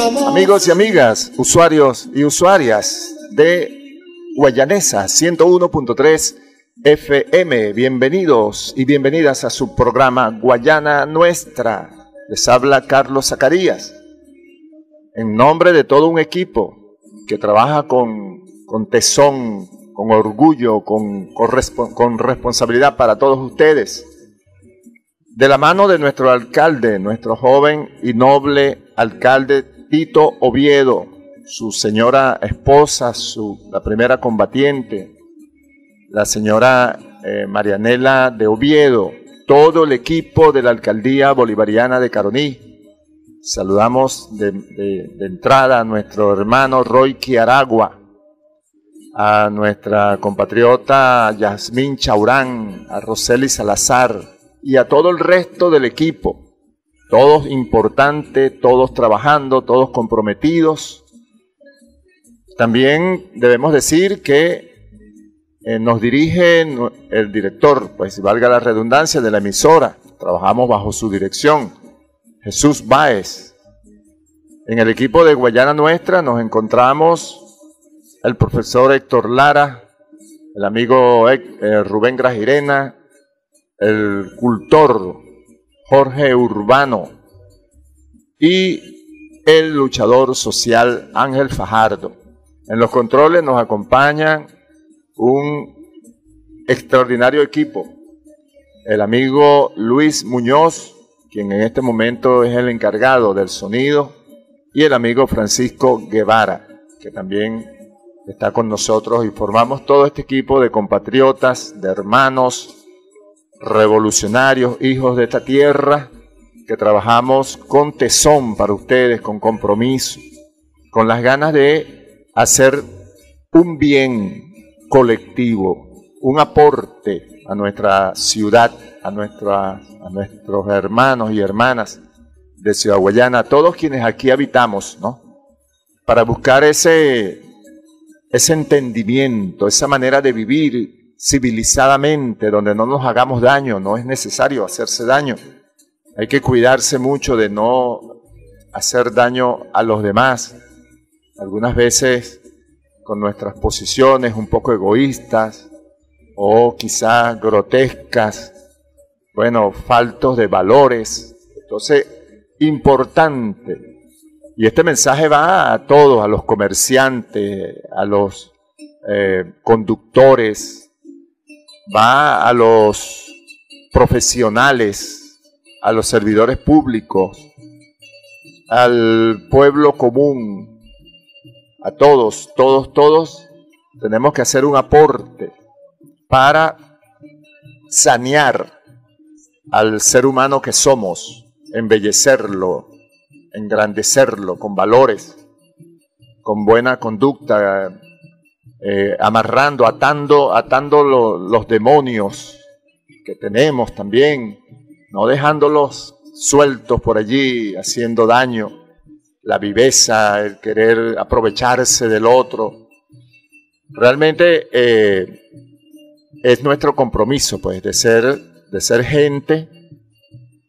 Amigos y amigas, usuarios y usuarias de Guayanesa 101.3 FM, bienvenidos y bienvenidas a su programa Guayana Nuestra. Les habla Carlos Zacarías, en nombre de todo un equipo que trabaja con tesón, con orgullo, con responsabilidad para todos ustedes. De la mano de nuestro alcalde, nuestro joven y noble alcalde Tito Oviedo, su señora esposa, la primera combatiente, la señora Marianela de Oviedo, todo el equipo de la Alcaldía Bolivariana de Caroní. Saludamos de entrada a nuestro hermano Royki Aragua, a nuestra compatriota Yasmín Chaurán, a Roseli Salazar y a todo el resto del equipo. Todos importantes, todos trabajando, todos comprometidos. También debemos decir que nos dirige el director, pues valga la redundancia, de la emisora. Trabajamos bajo su dirección, Jesús Báez. En el equipo de Guayana Nuestra nos encontramos el profesor Héctor Lara, el amigo Rubén Grajirena, el cultor Jorge Urbano y el luchador social Ángel Fajardo. En los controles nos acompaña un extraordinario equipo, el amigo Luis Muñoz, quien en este momento es el encargado del sonido, y el amigo Francisco Guevara, que también está con nosotros, y formamos todo este equipo de compatriotas, de hermanos, revolucionarios, hijos de esta tierra, que trabajamos con tesón para ustedes, con compromiso, con las ganas de hacer un bien colectivo, un aporte a nuestra ciudad, a nuestros hermanos y hermanas de Ciudad Guayana, a todos quienes aquí habitamos, ¿no? Para buscar ese entendimiento, esa manera de vivir civilizadamente, donde no nos hagamos daño. No es necesario hacerse daño. Hay que cuidarse mucho de no hacer daño a los demás. Algunas veces con nuestras posiciones un poco egoístas o quizás grotescas, faltos de valores. Entonces, importante. Y este mensaje va a todos, a los comerciantes, a los conductores, va a los profesionales, a los servidores públicos, al pueblo común, a todos tenemos que hacer un aporte para sanear al ser humano que somos, embellecerlo, engrandecerlo con valores, con buena conducta, amarrando, atando los demonios que tenemos también, no dejándolos sueltos por allí, haciendo daño, la viveza, el querer aprovecharse del otro. Realmente es nuestro compromiso, pues, de ser gente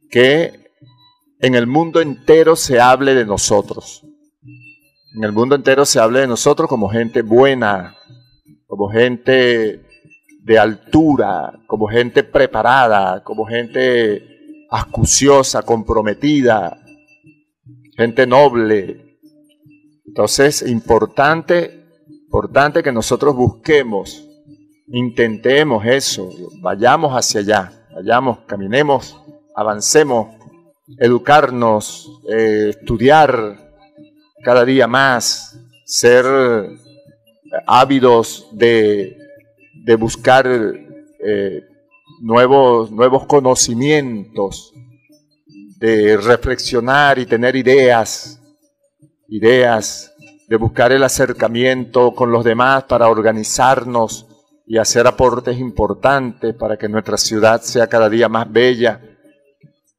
que en el mundo entero se hable de nosotros. En el mundo entero se hable de nosotros como gente buena, como gente de altura, como gente preparada, como gente acuciosa, comprometida, gente noble. Entonces, importante que nosotros busquemos, intentemos eso, vayamos hacia allá, caminemos, avancemos, educarnos, estudiar cada día más, ser ávidos de buscar nuevos conocimientos, de reflexionar y tener ideas, de buscar el acercamiento con los demás para organizarnos y hacer aportes importantes para que nuestra ciudad sea cada día más bella,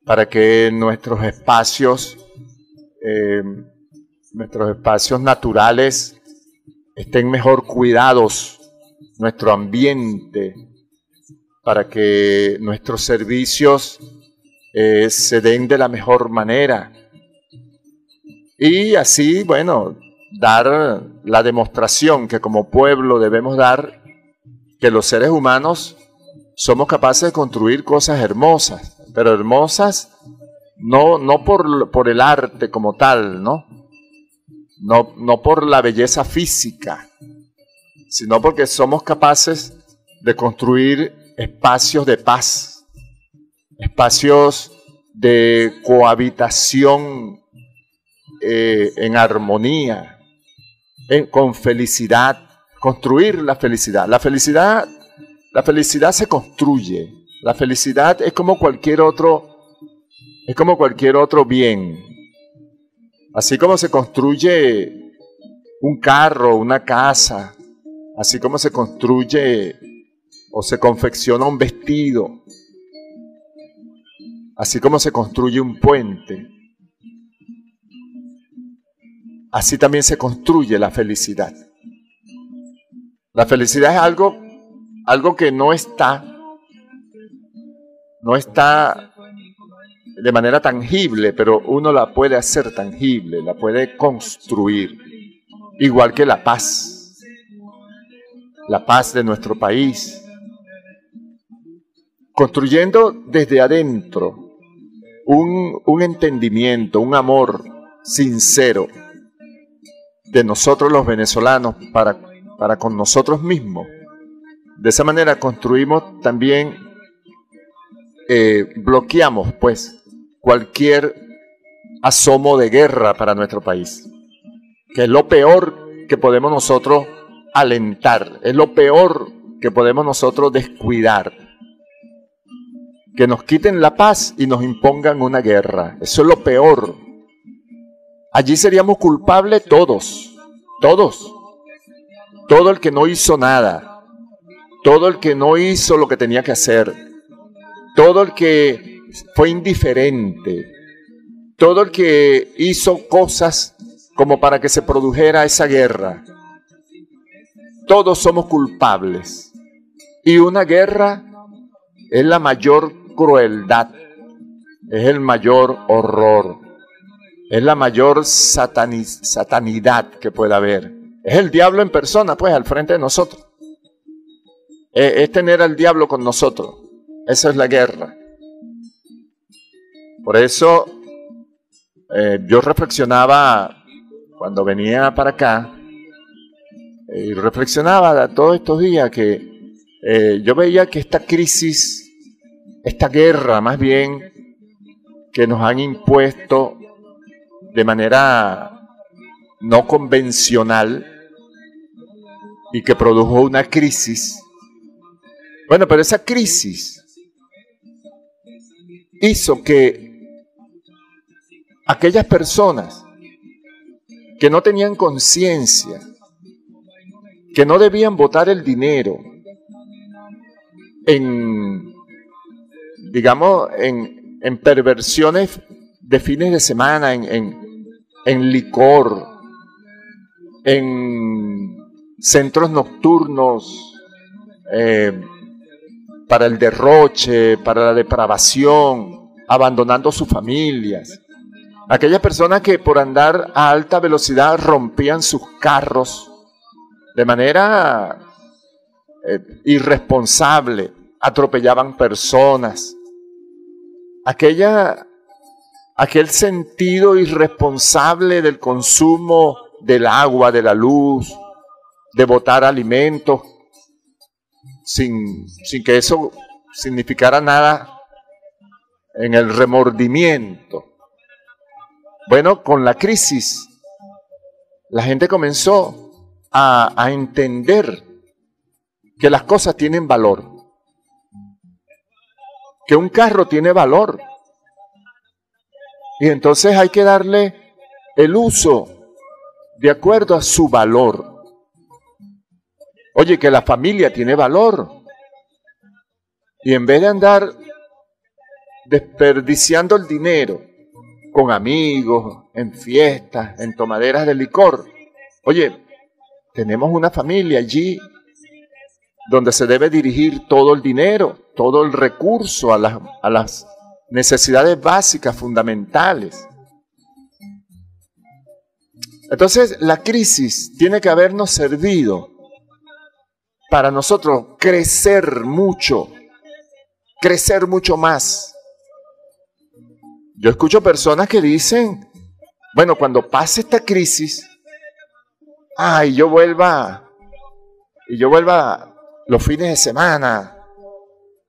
para que nuestros espacios naturales estén mejor cuidados, nuestro ambiente, para que nuestros servicios se den de la mejor manera. y así, bueno, dar la demostración que como pueblo debemos dar, que los seres humanos somos capaces de construir cosas hermosas, pero hermosas no por el arte como tal, ¿no? No por la belleza física, sino porque somos capaces de construir espacios de paz, espacios de cohabitación en armonía, con felicidad, construir la felicidad. La felicidad se construye. La felicidad es como cualquier otro bien. Así como se construye un carro, una casa, así como se construye o se confecciona un vestido, así como se construye un puente, así también se construye la felicidad. La felicidad es algo que no está de manera tangible, pero uno la puede hacer tangible, la puede construir, igual que la paz de nuestro país, construyendo desde adentro un entendimiento, un amor sincero de nosotros los venezolanos para con nosotros mismos. De esa manera construimos también, bloqueamos pues cualquier asomo de guerra para nuestro país, que es lo peor que podemos nosotros alentar, es lo peor que podemos nosotros descuidar, que nos quiten la paz y nos impongan una guerra. Eso es lo peor. Allí seríamos culpables todos, todo el que no hizo nada, todo el que no hizo lo que tenía que hacer, todo el que fue indiferente, todo el que hizo cosas como para que se produjera esa guerra. Todos somos culpables. Y una guerra es la mayor crueldad, es el mayor horror, es la mayor satanidad que pueda haber. Es el diablo en persona, pues, al frente de nosotros. Es tener al diablo con nosotros. Esa es la guerra. Por eso yo reflexionaba cuando venía para acá, y reflexionaba todos estos días que yo veía que esta crisis, esta guerra más bien, que nos han impuesto de manera no convencional y que produjo una crisis. Bueno, pero esa crisis hizo que aquellas personas que no tenían conciencia, que no debían botar el dinero en perversiones de fines de semana, en licor, en centros nocturnos, para el derroche, para la depravación, abandonando sus familias. Aquellas personas que por andar a alta velocidad rompían sus carros de manera irresponsable, atropellaban personas. Aquel sentido irresponsable del consumo del agua, de la luz, de botar alimentos, sin que eso significara nada en el remordimiento. Bueno, con la crisis, la gente comenzó a entender que las cosas tienen valor, que un carro tiene valor, y entonces hay que darle el uso de acuerdo a su valor. Oye, que la familia tiene valor, y en vez de andar desperdiciando el dinero con amigos, en fiestas, en tomaderas de licor, oye, tenemos una familia allí donde se debe dirigir todo el dinero, todo el recurso a las necesidades básicas, fundamentales. Entonces, la crisis tiene que habernos servido para nosotros crecer mucho más. Yo escucho personas que dicen, bueno, cuando pase esta crisis, y yo vuelva los fines de semana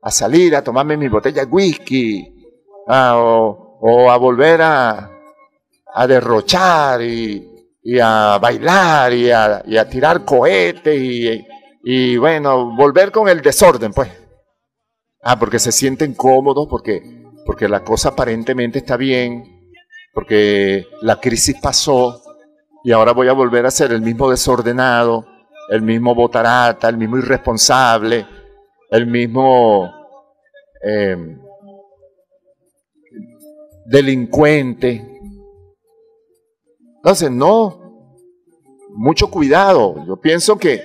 a salir a tomarme mi botella de whisky, o a volver a derrochar y a bailar y a tirar cohetes y bueno, volver con el desorden, pues. Porque se sienten cómodos, porque la cosa aparentemente está bien, porque la crisis pasó y ahora voy a volver a ser el mismo desordenado, el mismo botarata, el mismo irresponsable, el mismo delincuente. Entonces, no, mucho cuidado. Yo pienso que,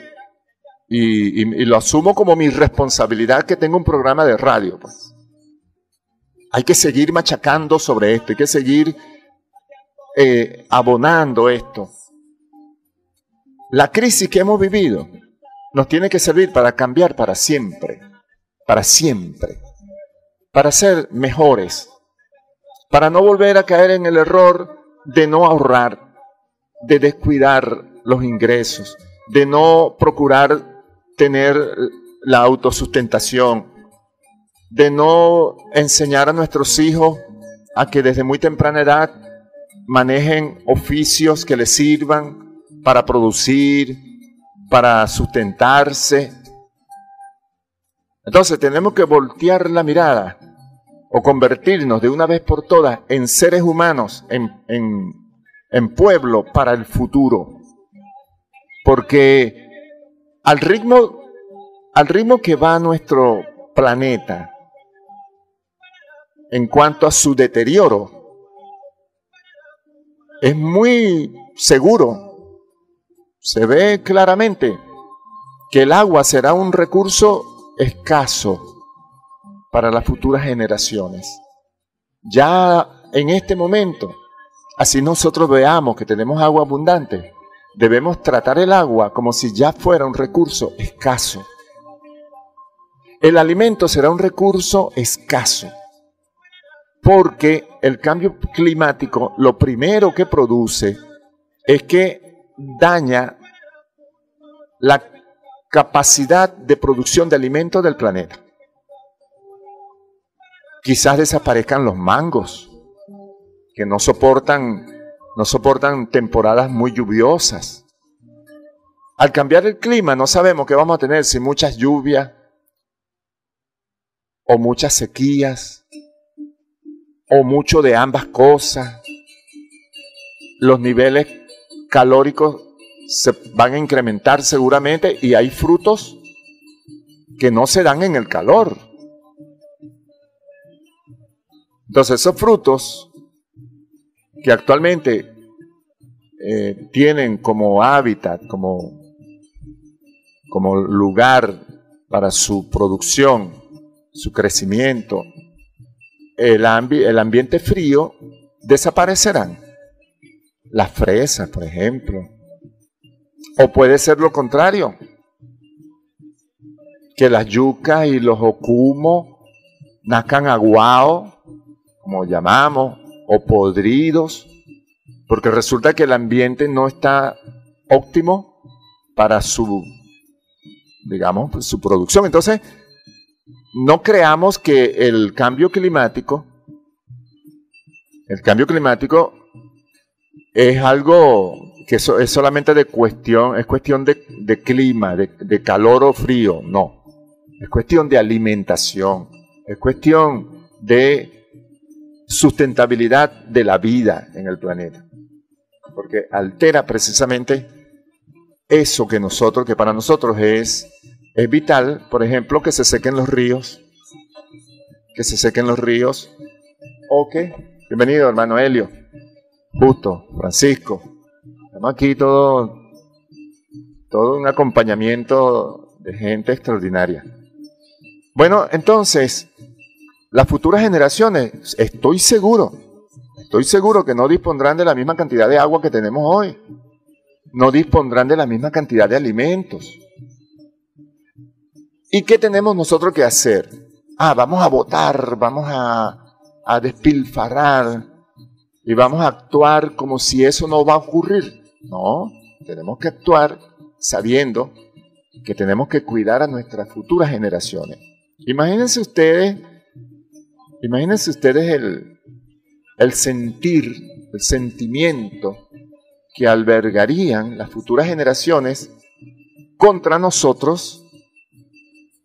y lo asumo como mi responsabilidad, que tengo un programa de radio, pues. Hay que seguir machacando sobre esto, hay que seguir abonando esto. La crisis que hemos vivido nos tiene que servir para cambiar para siempre, para ser mejores, para no volver a caer en el error de no ahorrar, de descuidar los ingresos, de no procurar tener la autosustentación, de no enseñar a nuestros hijos a que desde muy temprana edad manejen oficios que les sirvan para producir, para sustentarse. Entonces tenemos que voltear la mirada o convertirnos de una vez por todas en seres humanos, en pueblo para el futuro. Porque al ritmo que va nuestro planeta en cuanto a su deterioro, es muy seguro, se ve claramente que el agua será un recurso escaso para las futuras generaciones. Ya en este momento, así nosotros veamos que tenemos agua abundante, debemos tratar el agua como si ya fuera un recurso escaso. El alimento será un recurso escaso, porque el cambio climático lo primero que produce es que daña la capacidad de producción de alimentos del planeta. Quizás desaparezcan los mangos, que no soportan temporadas muy lluviosas. Al cambiar el clima no sabemos qué vamos a tener, si muchas lluvias o muchas sequías o mucho de ambas cosas. Los niveles calóricos se van a incrementar seguramente y hay frutos que no se dan en el calor. Entonces esos frutos que actualmente tienen como hábitat, como lugar para su producción, su crecimiento, el ambiente frío, desaparecerán. Las fresas, por ejemplo. O puede ser lo contrario, que las yucas y los okumos nazcan aguados, como llamamos, o podridos, porque resulta que el ambiente no está óptimo para su producción. Entonces, no creamos que el cambio climático es algo que es solamente es cuestión de clima, de calor o frío. No, es cuestión de alimentación, es cuestión de sustentabilidad de la vida en el planeta, porque altera precisamente eso que para nosotros es vital. Por ejemplo, que se sequen los ríos, Ok, bienvenido hermano Helio, Justo, Francisco. Estamos aquí todo un acompañamiento de gente extraordinaria. Bueno, entonces, las futuras generaciones, estoy seguro que no dispondrán de la misma cantidad de agua que tenemos hoy. no dispondrán de la misma cantidad de alimentos. ¿Y qué tenemos nosotros que hacer? Vamos a votar, vamos a despilfarrar y vamos a actuar como si eso no va a ocurrir. No, tenemos que actuar sabiendo que tenemos que cuidar a nuestras futuras generaciones. Imagínense ustedes el sentir, el sentimiento que albergarían las futuras generaciones contra nosotros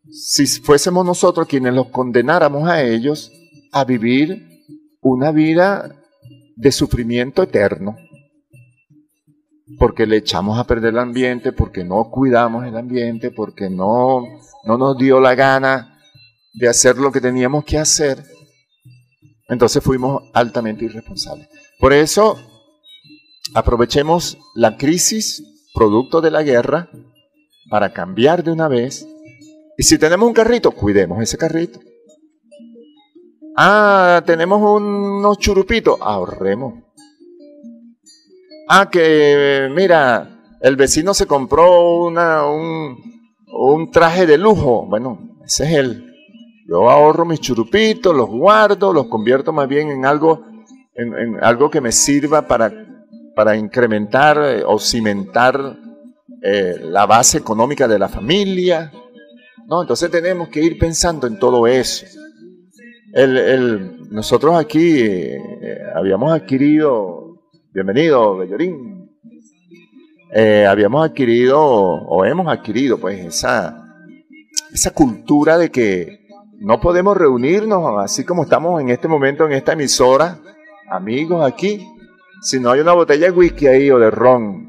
si fuésemos nosotros quienes los condenáramos a ellos a vivir una vida de sufrimiento eterno. Porque le echamos a perder el ambiente, porque no cuidamos el ambiente, porque no nos dio la gana de hacer lo que teníamos que hacer. Entonces fuimos altamente irresponsables. Por eso, aprovechemos la crisis producto de la guerra para cambiar de una vez. Y si tenemos un carrito, cuidemos ese carrito. Tenemos unos churupitos, ahorremos. Que mira, el vecino se compró un traje de lujo. Bueno, ese es él. Yo ahorro mis churupitos, los guardo, los convierto más bien en algo que me sirva para incrementar o cimentar la base económica de la familia. No, entonces tenemos que ir pensando en todo eso. Nosotros aquí habíamos adquirido, bienvenido, Bellorín, habíamos adquirido o hemos adquirido pues esa cultura de que no podemos reunirnos así como estamos en este momento en esta emisora, amigos aquí, si no hay una botella de whisky ahí o de ron.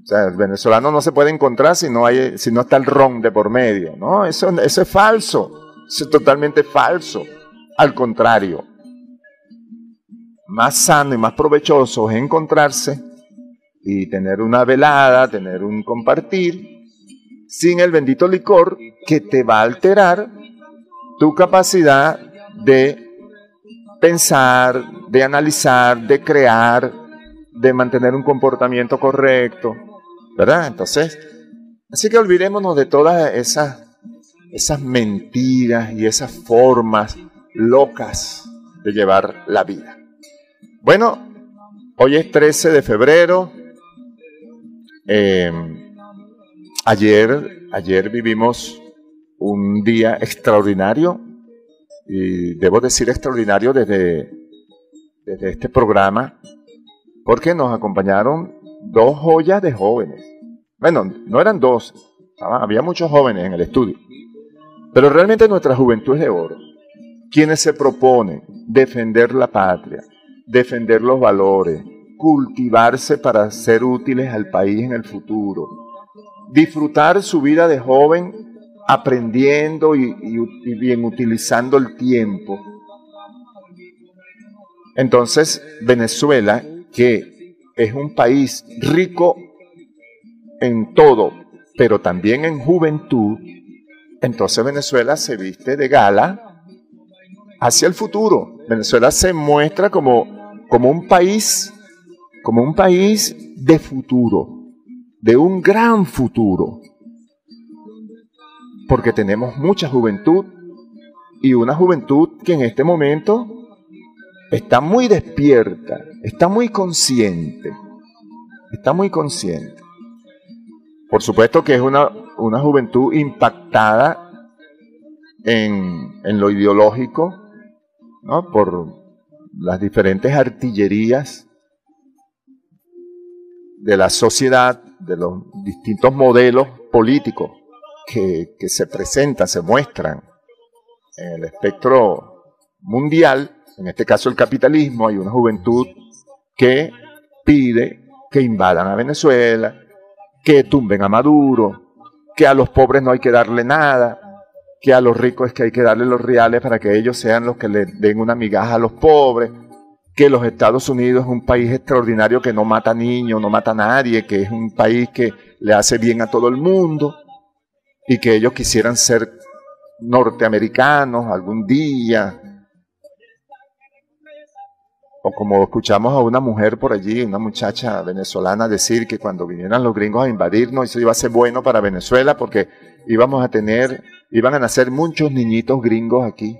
O sea, el venezolano no se puede encontrar si no está el ron de por medio, ¿no? Eso es falso, eso es totalmente falso. Al contrario, más sano y más provechoso es encontrarse y tener una velada, tener un compartir, sin el bendito licor que te va a alterar tu capacidad de pensar, de analizar, de crear, de mantener un comportamiento correcto, ¿verdad? Entonces, así que olvidémonos de todas esas mentiras y esas formas locas de llevar la vida. Bueno, hoy es 13 de febrero. Ayer vivimos un día extraordinario, y debo decir extraordinario desde este programa, porque nos acompañaron dos joyas de jóvenes. Bueno, no eran dos, había muchos jóvenes en el estudio, pero realmente nuestra juventud es de oro. Quienes se proponen defender la patria, defender los valores, cultivarse para ser útiles al país en el futuro, disfrutar su vida de joven aprendiendo y bien utilizando el tiempo. Entonces, Venezuela, que es un país rico en todo, pero también en juventud, entonces Venezuela se viste de gala hacia el futuro. Venezuela se muestra como un país de futuro, de un gran futuro, porque tenemos mucha juventud y una juventud que en este momento está muy despierta, está muy consciente. Por supuesto que es una juventud impactada en lo ideológico, ¿no? Por las diferentes artillerías de la sociedad, de los distintos modelos políticos que se presentan, se muestran en el espectro mundial. En este caso el capitalismo. Hay una juventud que pide que invadan a Venezuela, que tumben a Maduro, que a los pobres no hay que darle nada, que a los ricos es que hay que darle los reales para que ellos sean los que le den una migaja a los pobres, que los Estados Unidos es un país extraordinario que no mata niños, no mata a nadie, que es un país que le hace bien a todo el mundo y que ellos quisieran ser norteamericanos algún día. O como escuchamos a una mujer por allí, una muchacha venezolana decir que cuando vinieran los gringos a invadirnos, eso iba a ser bueno para Venezuela porque iban a nacer muchos niñitos gringos aquí.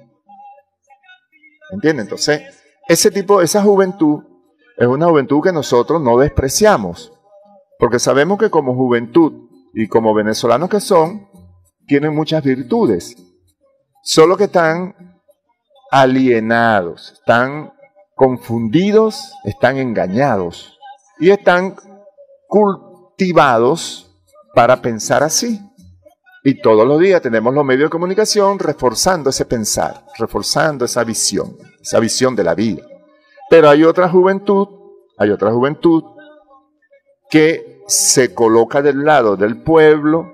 ¿Entienden? Entonces, esa juventud es una juventud que nosotros no despreciamos, porque sabemos que como juventud y como venezolanos que son, tienen muchas virtudes, solo que están alienados, están confundidos, están engañados y están cultivados para pensar así. Y todos los días tenemos los medios de comunicación reforzando ese pensar, reforzando esa visión de la vida. Pero hay otra juventud que se coloca del lado del pueblo,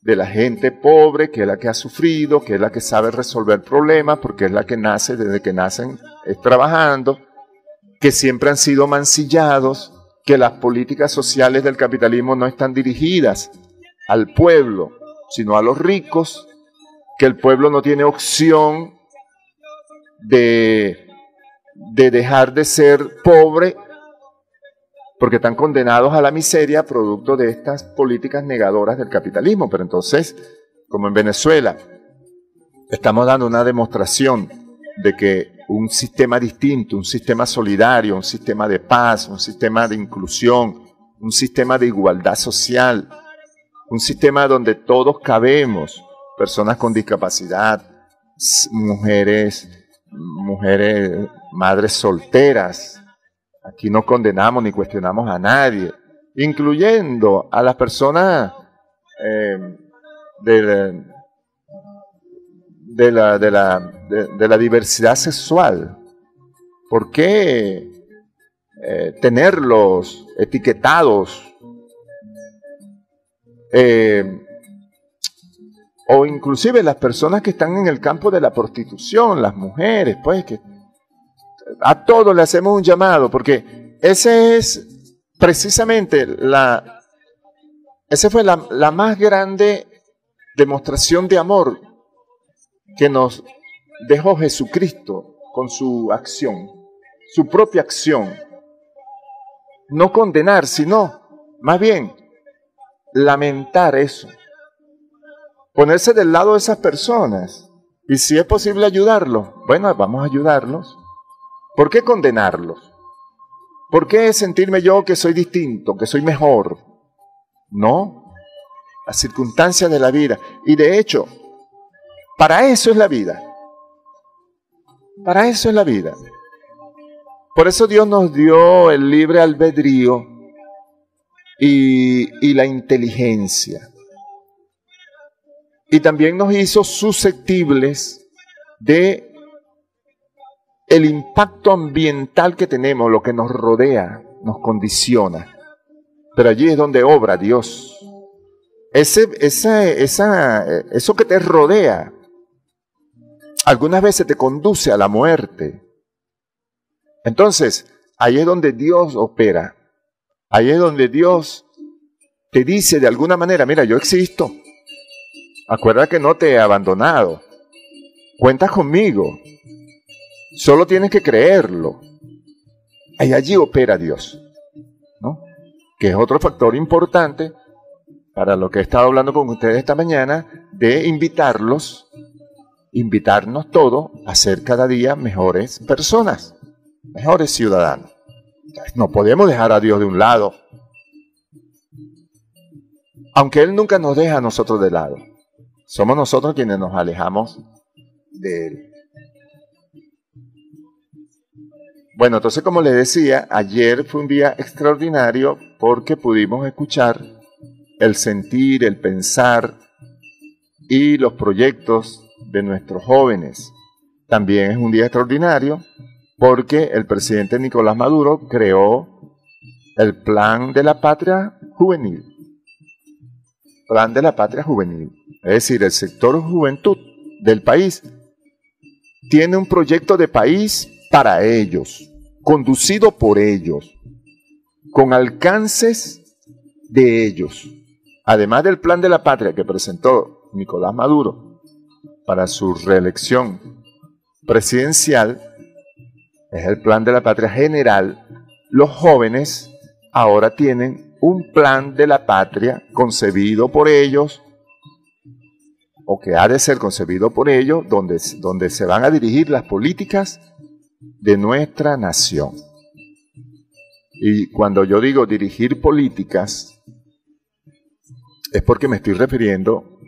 de la gente pobre, que es la que ha sufrido, que es la que sabe resolver problemas, porque es la que nace, desde que nacen, es trabajando, que siempre han sido mancillados, que las políticas sociales del capitalismo no están dirigidas al pueblo, sino a los ricos, que el pueblo no tiene opción de dejar de ser pobre, porque están condenados a la miseria producto de estas políticas negadoras del capitalismo. Pero entonces, como en Venezuela, estamos dando una demostración de que un sistema distinto, un sistema solidario, un sistema de paz, un sistema de inclusión, un sistema de igualdad social, un sistema donde todos cabemos, personas con discapacidad, mujeres, madres solteras. Aquí no condenamos ni cuestionamos a nadie, incluyendo a las personas de la diversidad sexual. ¿Por qué tenerlos etiquetados? O inclusive las personas que están en el campo de la prostitución, las mujeres, pues que a todos le hacemos un llamado, porque esa fue la más grande demostración de amor que nos dejó Jesucristo con su acción, su propia acción. No condenar, sino más bien lamentar eso, ponerse del lado de esas personas y si es posible ayudarlos, bueno, vamos a ayudarlos. ¿Por qué condenarlos? ¿Por qué sentirme yo que soy distinto, que soy mejor? No, las circunstancias de la vida. Y de hecho, para eso es la vida. Para eso es la vida. Por eso Dios nos dio el libre albedrío y la inteligencia. Y también nos hizo susceptibles de el impacto ambiental que tenemos, lo que nos rodea, nos condiciona. Pero allí es donde obra Dios. Eso que te rodea, algunas veces te conduce a la muerte. Entonces, ahí es donde Dios opera. Ahí es donde Dios te dice de alguna manera, mira, yo existo. Acuérdate que no te he abandonado. Cuentas conmigo. Solo tienes que creerlo. Y allí opera Dios, ¿no? Que es otro factor importante para lo que he estado hablando con ustedes esta mañana, de invitarnos todos a ser cada día mejores personas, mejores ciudadanos. No podemos dejar a Dios de un lado, aunque Él nunca nos deja a nosotros de lado. Somos nosotros quienes nos alejamos de Él. Bueno, entonces como les decía, ayer fue un día extraordinario porque pudimos escuchar el sentir, el pensar y los proyectos de nuestros jóvenes. También es un día extraordinario porque el presidente Nicolás Maduro creó el Plan de la Patria Juvenil. Plan de la Patria Juvenil. Es decir, el sector juventud del país tiene un proyecto de país para ellos, conducido por ellos, con alcances de ellos. Además del Plan de la Patria que presentó Nicolás Maduro para su reelección presidencial, es el plan de la patria general, los jóvenes ahora tienen un plan de la patria concebido por ellos, o que ha de ser concebido por ellos, donde se van a dirigir las políticas de nuestra nación. Y cuando yo digo dirigir políticas, es porque me estoy refiriendo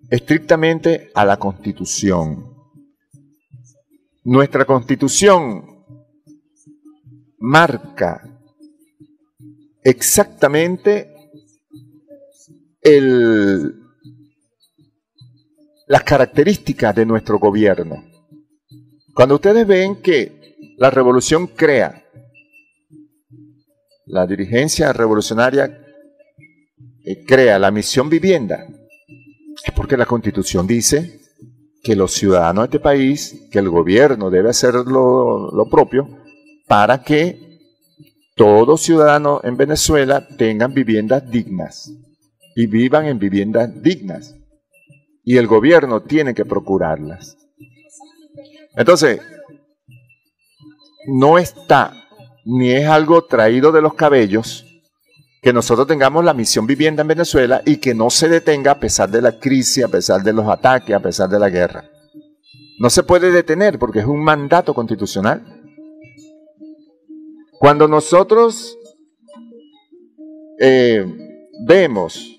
estrictamente a la Constitución. Nuestra Constitución marca exactamente las características de nuestro gobierno. Cuando ustedes ven que la revolución crea, la dirigencia revolucionaria crea la misión vivienda, es porque la Constitución dice que los ciudadanos de este país, que el gobierno debe hacer lo propio para que todos ciudadanos en Venezuela tengan viviendas dignas y vivan en viviendas dignas. Y el gobierno tiene que procurarlas. Entonces, no está, ni es algo traído de los cabellos, que nosotros tengamos la misión vivienda en Venezuela y que no se detenga a pesar de la crisis, a pesar de los ataques, a pesar de la guerra. No se puede detener porque es un mandato constitucional. Cuando nosotros vemos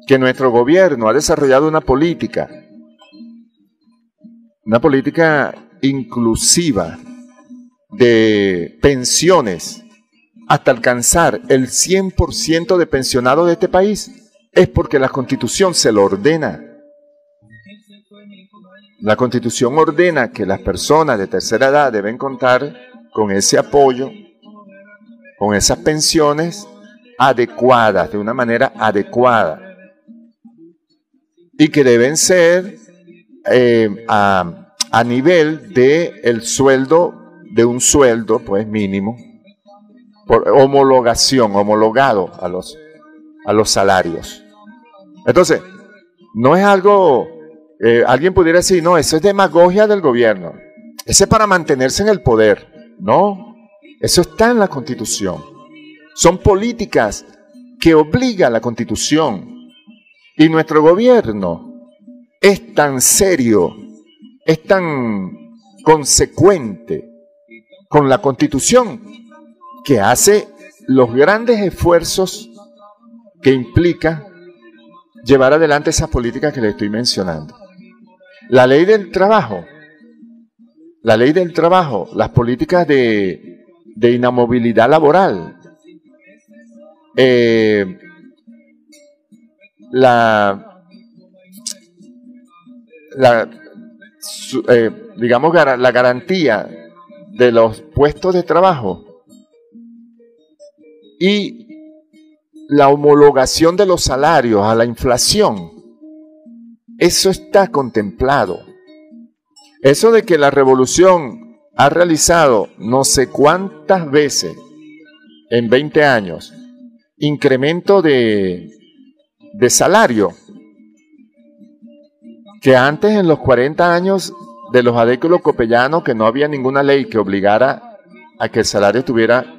que nuestro gobierno ha desarrollado una política inclusiva de pensiones hasta alcanzar el 100% de pensionados de este país, es porque la Constitución se lo ordena. La Constitución ordena que las personas de tercera edad deben contar con ese apoyo, con esas pensiones adecuadas, de una manera adecuada, y que deben ser a nivel de el sueldo, de un sueldo pues mínimo, por homologado a los salarios. Entonces, no es algo, alguien pudiera decir, no, eso es demagogia del gobierno, ese es para mantenerse en el poder. No, eso está en la Constitución. Son políticas que obliga la Constitución. Y nuestro gobierno es tan serio, es tan consecuente con la Constitución, que hace los grandes esfuerzos que implica llevar adelante esas políticas que les estoy mencionando. La ley del trabajo, las políticas de inamovilidad laboral, digamos, la garantía de los puestos de trabajo y la homologación de los salarios a la inflación, eso está contemplado. Eso de que la revolución ha realizado no sé cuántas veces en 20 años incremento de salario, que antes en los 40 años de los adéculos copellanos, que no había ninguna ley que obligara a que el salario tuviera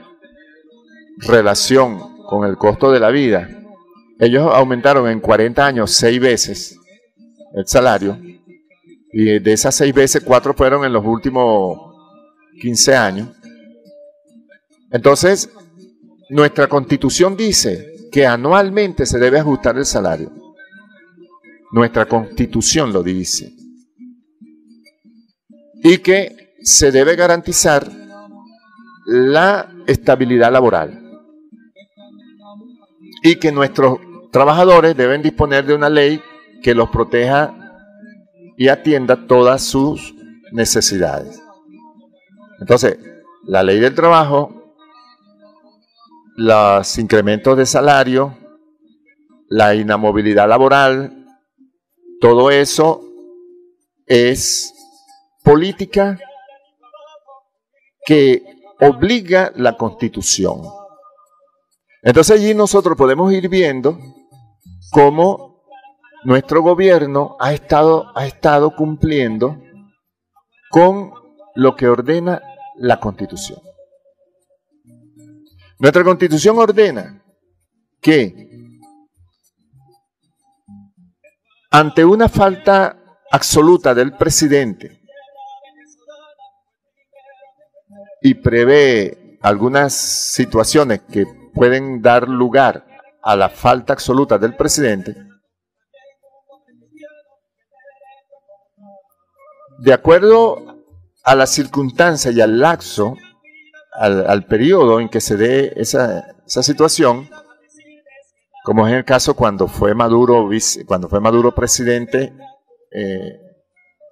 relación con el costo de la vida, ellos aumentaron en 40 años 6 veces el salario, y de esas 6 veces 4 fueron en los últimos 15 años. Entonces, nuestra Constitución dice que anualmente se debe ajustar el salario. Nuestra Constitución lo dice. Y que se debe garantizar la estabilidad laboral. Y que nuestros trabajadores deben disponer de una ley que los proteja y atienda todas sus necesidades. Entonces, la ley del trabajo, los incrementos de salario, la inamovilidad laboral, todo eso es política que obliga la Constitución. Entonces allí nosotros podemos ir viendo cómo nuestro gobierno ha estado cumpliendo con lo que ordena la Constitución. Nuestra Constitución ordena que ante una falta absoluta del presidente y prevé algunas situaciones que pueden dar lugar a la falta absoluta del presidente, de acuerdo a la circunstancia y al lapso, al periodo en que se dé esa situación, como es el caso cuando fue Maduro presidente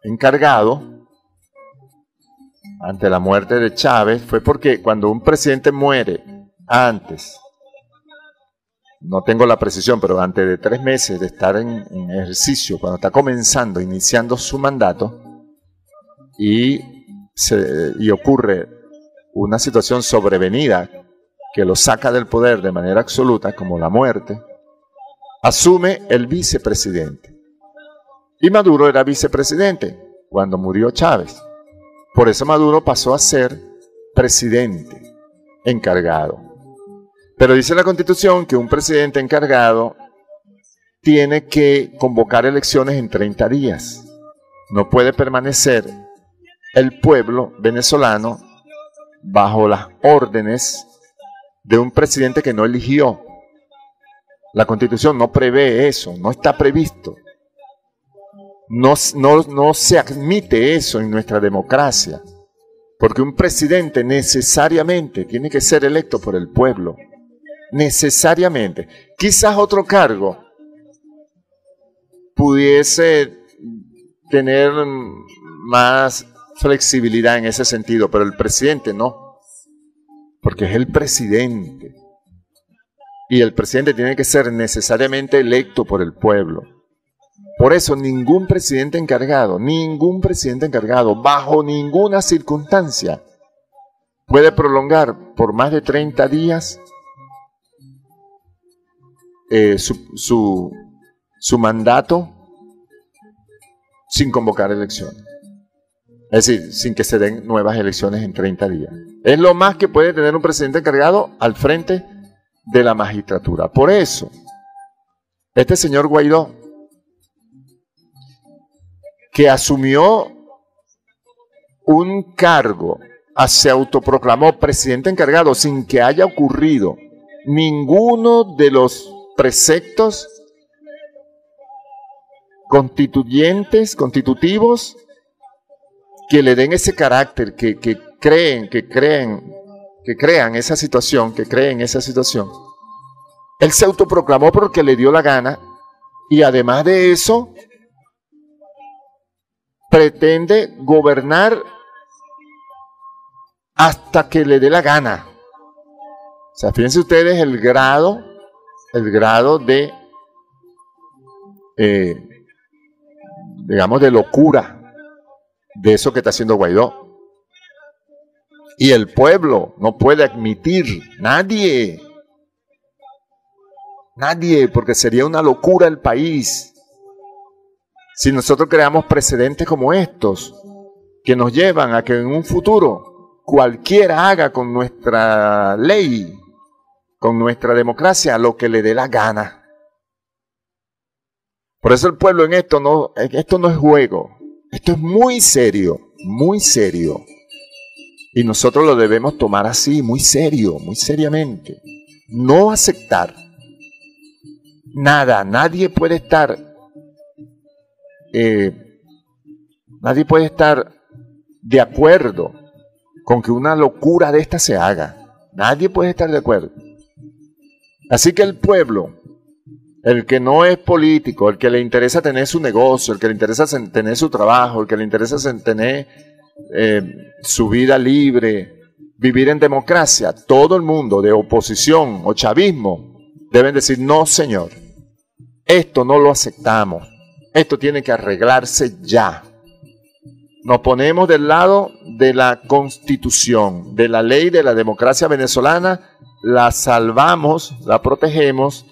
encargado ante la muerte de Chávez, fue porque cuando un presidente muere antes, no tengo la precisión, pero antes de 3 meses de estar en ejercicio, cuando está iniciando su mandato, y ocurre una situación sobrevenida que lo saca del poder de manera absoluta, como la muerte, asume el vicepresidente. Y Maduro era vicepresidente cuando murió Chávez. Por eso Maduro pasó a ser presidente encargado. Pero dice la Constitución que un presidente encargado tiene que convocar elecciones en 30 días. No puede permanecer el pueblo venezolano bajo las órdenes de un presidente que no eligió. La Constitución no prevé eso, no está previsto. No se admite eso en nuestra democracia, porque un presidente necesariamente tiene que ser electo por el pueblo, necesariamente. Quizás otro cargo pudiese tener más flexibilidad en ese sentido, pero el presidente no, porque es el presidente, y el presidente tiene que ser necesariamente electo por el pueblo. Por eso ningún presidente encargado, bajo ninguna circunstancia, puede prolongar por más de 30 días su mandato sin convocar elecciones. Es decir, sin que se den nuevas elecciones en 30 días. Es lo más que puede tener un presidente encargado al frente de la magistratura. Por eso, este señor Guaidó, que asumió un cargo, se autoproclamó presidente encargado sin que haya ocurrido ninguno de los preceptos constitutivos que le den ese carácter, que creen esa situación, Él se autoproclamó porque le dio la gana, y además de eso, pretende gobernar hasta que le dé la gana. O sea, fíjense ustedes el grado de, digamos, de locura de eso que está haciendo Guaidó. Y el pueblo no puede admitir, nadie, porque sería una locura el país si nosotros creamos precedentes como estos, que nos llevan a que en un futuro cualquiera haga con nuestra ley, con nuestra democracia, lo que le dé la gana. Por eso el pueblo esto no es juego, esto es muy serio, y nosotros lo debemos tomar así, muy serio, muy seriamente. No aceptar nada, nadie puede estar de acuerdo con que una locura de esta se haga. Nadie puede estar de acuerdo. Así que el pueblo, el que no es político, el que le interesa tener su negocio, el que le interesa tener su trabajo, el que le interesa tener su vida libre, vivir en democracia, todo el mundo de oposición o chavismo deben decir: no, señor, esto no lo aceptamos. Esto tiene que arreglarse ya. Nos ponemos del lado de la Constitución, de la ley de la democracia venezolana, la salvamos, la protegemos,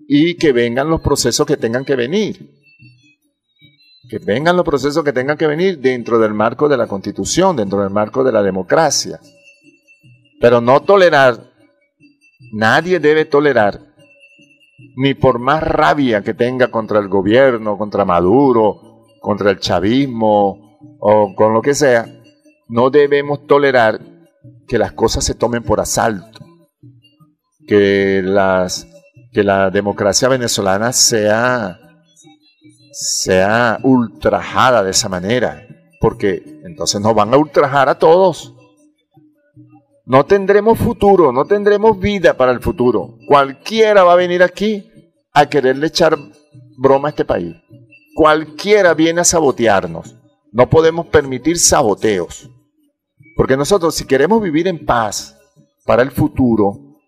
y que vengan los procesos que tengan que venir. que vengan los procesos que tengan que venir dentro del marco de la Constitución, dentro del marco de la democracia. Pero no tolerar, nadie debe tolerar, ni por más rabia que tenga contra el gobierno, contra Maduro, contra el chavismo o con lo que sea, no debemos tolerar que las cosas se tomen por asalto, que la democracia venezolana sea ultrajada de esa manera, porque entonces nos van a ultrajar a todos. No tendremos futuro, no tendremos vida para el futuro. Cualquiera va a venir aquí a quererle echar broma a este país. Cualquiera viene a sabotearnos. No podemos permitir saboteos. Porque nosotros, si queremos vivir en paz para el futuro,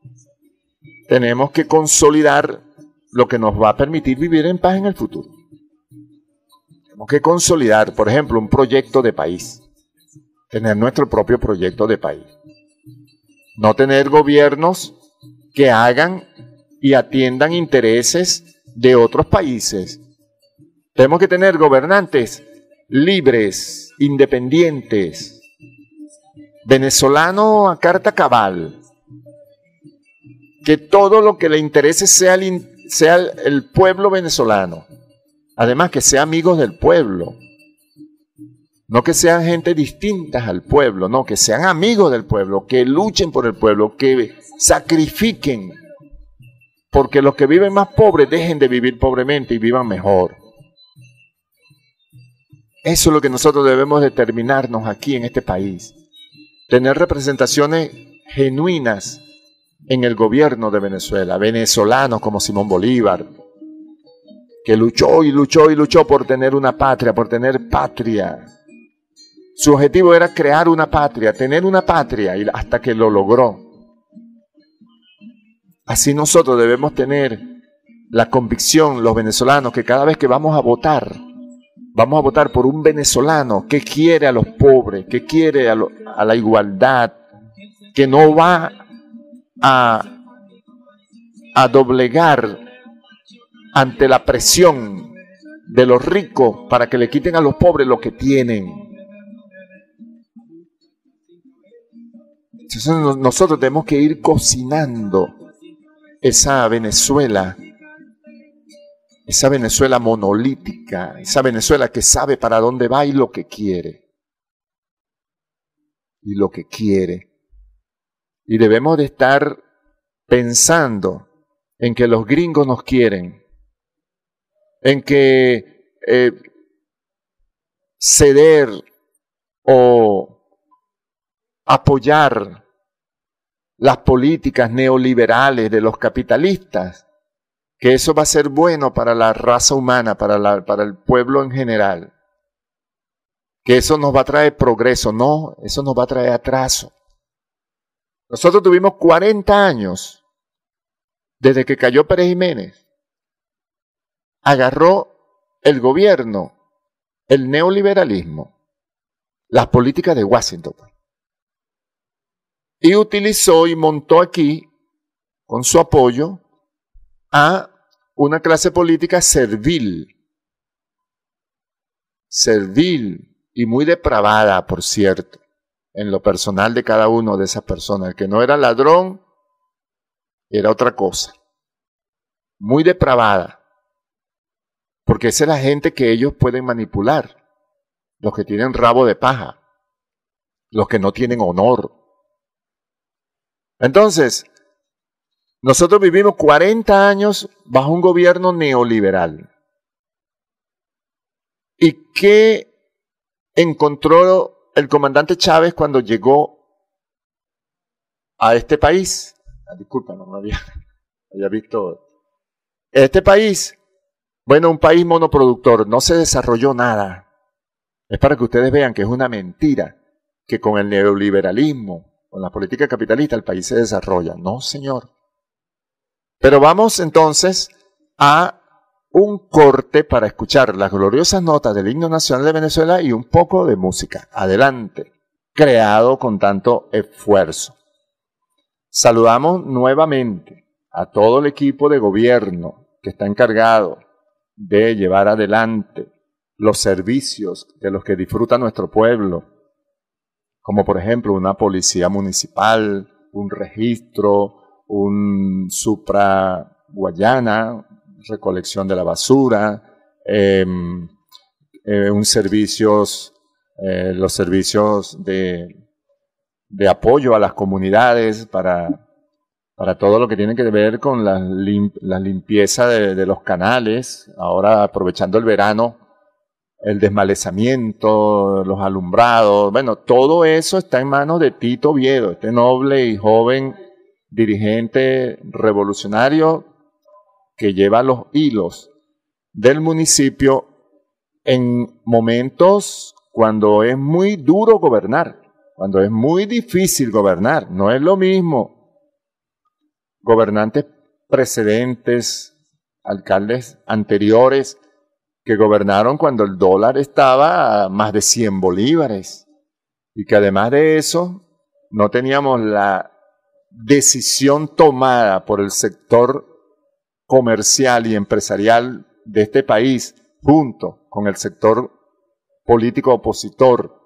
tenemos que consolidar lo que nos va a permitir vivir en paz en el futuro. Tenemos que consolidar, por ejemplo, un proyecto de país. Tener nuestro propio proyecto de país. No tener gobiernos que hagan y atiendan intereses de otros países. Tenemos que tener gobernantes libres, independientes, venezolano a carta cabal, que todo lo que le interese sea el pueblo venezolano, además que sean amigos del pueblo, no que sean gente distintas al pueblo, no, que sean amigos del pueblo, que luchen por el pueblo, que sacrifiquen, porque los que viven más pobres dejen de vivir pobremente y vivan mejor. Eso es lo que nosotros debemos determinarnos aquí en este país. Tener representaciones genuinas en el gobierno de Venezuela, venezolanos como Simón Bolívar, que luchó y luchó y luchó por tener una patria, por tener patria. Su objetivo era crear una patria, tener una patria, y hasta que lo logró. Así nosotros debemos tener la convicción, los venezolanos, que cada vez que vamos a votar por un venezolano que quiere a los pobres, que quiere a la igualdad, que no va a doblegar ante la presión de los ricos para que le quiten a los pobres lo que tienen. Entonces nosotros tenemos que ir cocinando esa Venezuela monolítica, esa Venezuela que sabe para dónde va y lo que quiere. Y debemos de estar pensando en que los gringos nos quieren, en que ceder o apoyar las políticas neoliberales de los capitalistas, que eso va a ser bueno para la raza humana, para el pueblo en general, que eso nos va a traer progreso. No, eso nos va a traer atraso. Nosotros tuvimos 40 años desde que cayó Pérez Jiménez. Agarró el gobierno, el neoliberalismo, las políticas de Washington, y utilizó y montó aquí, con su apoyo, a una clase política servil y muy depravada, por cierto, en lo personal de cada uno de esas personas. El que no era ladrón era otra cosa, muy depravada, porque esa es la gente que ellos pueden manipular, los que tienen rabo de paja, los que no tienen honor. Entonces, nosotros vivimos 40 años bajo un gobierno neoliberal. ¿Y qué encontró el comandante Chávez cuando llegó a este país? Disculpa, no había visto. Este país, bueno, un país monoproductor, no se desarrolló nada. Es para que ustedes vean que es una mentira que con el neoliberalismo, con la política capitalista, el país se desarrolla. No, señor. Pero vamos entonces a un corte para escuchar las gloriosas notas del himno nacional de Venezuela y un poco de música. Adelante, creado con tanto esfuerzo. Saludamos nuevamente a todo el equipo de gobierno que está encargado de llevar adelante los servicios de los que disfruta nuestro pueblo, como por ejemplo una policía municipal, un registro, un Supra Guayana, recolección de la basura, los servicios de apoyo a las comunidades para todo lo que tiene que ver con la limpieza de los canales, ahora aprovechando el verano, el desmalezamiento, los alumbrados, bueno, todo eso está en manos de Tito Oviedo, este noble y joven dirigente revolucionario que lleva los hilos del municipio en momentos cuando es muy duro gobernar, cuando es muy difícil gobernar. No es lo mismo gobernantes precedentes, alcaldes anteriores, que gobernaron cuando el dólar estaba a más de 100 bolívares y que además de eso no teníamos la decisión tomada por el sector comercial y empresarial de este país junto con el sector político opositor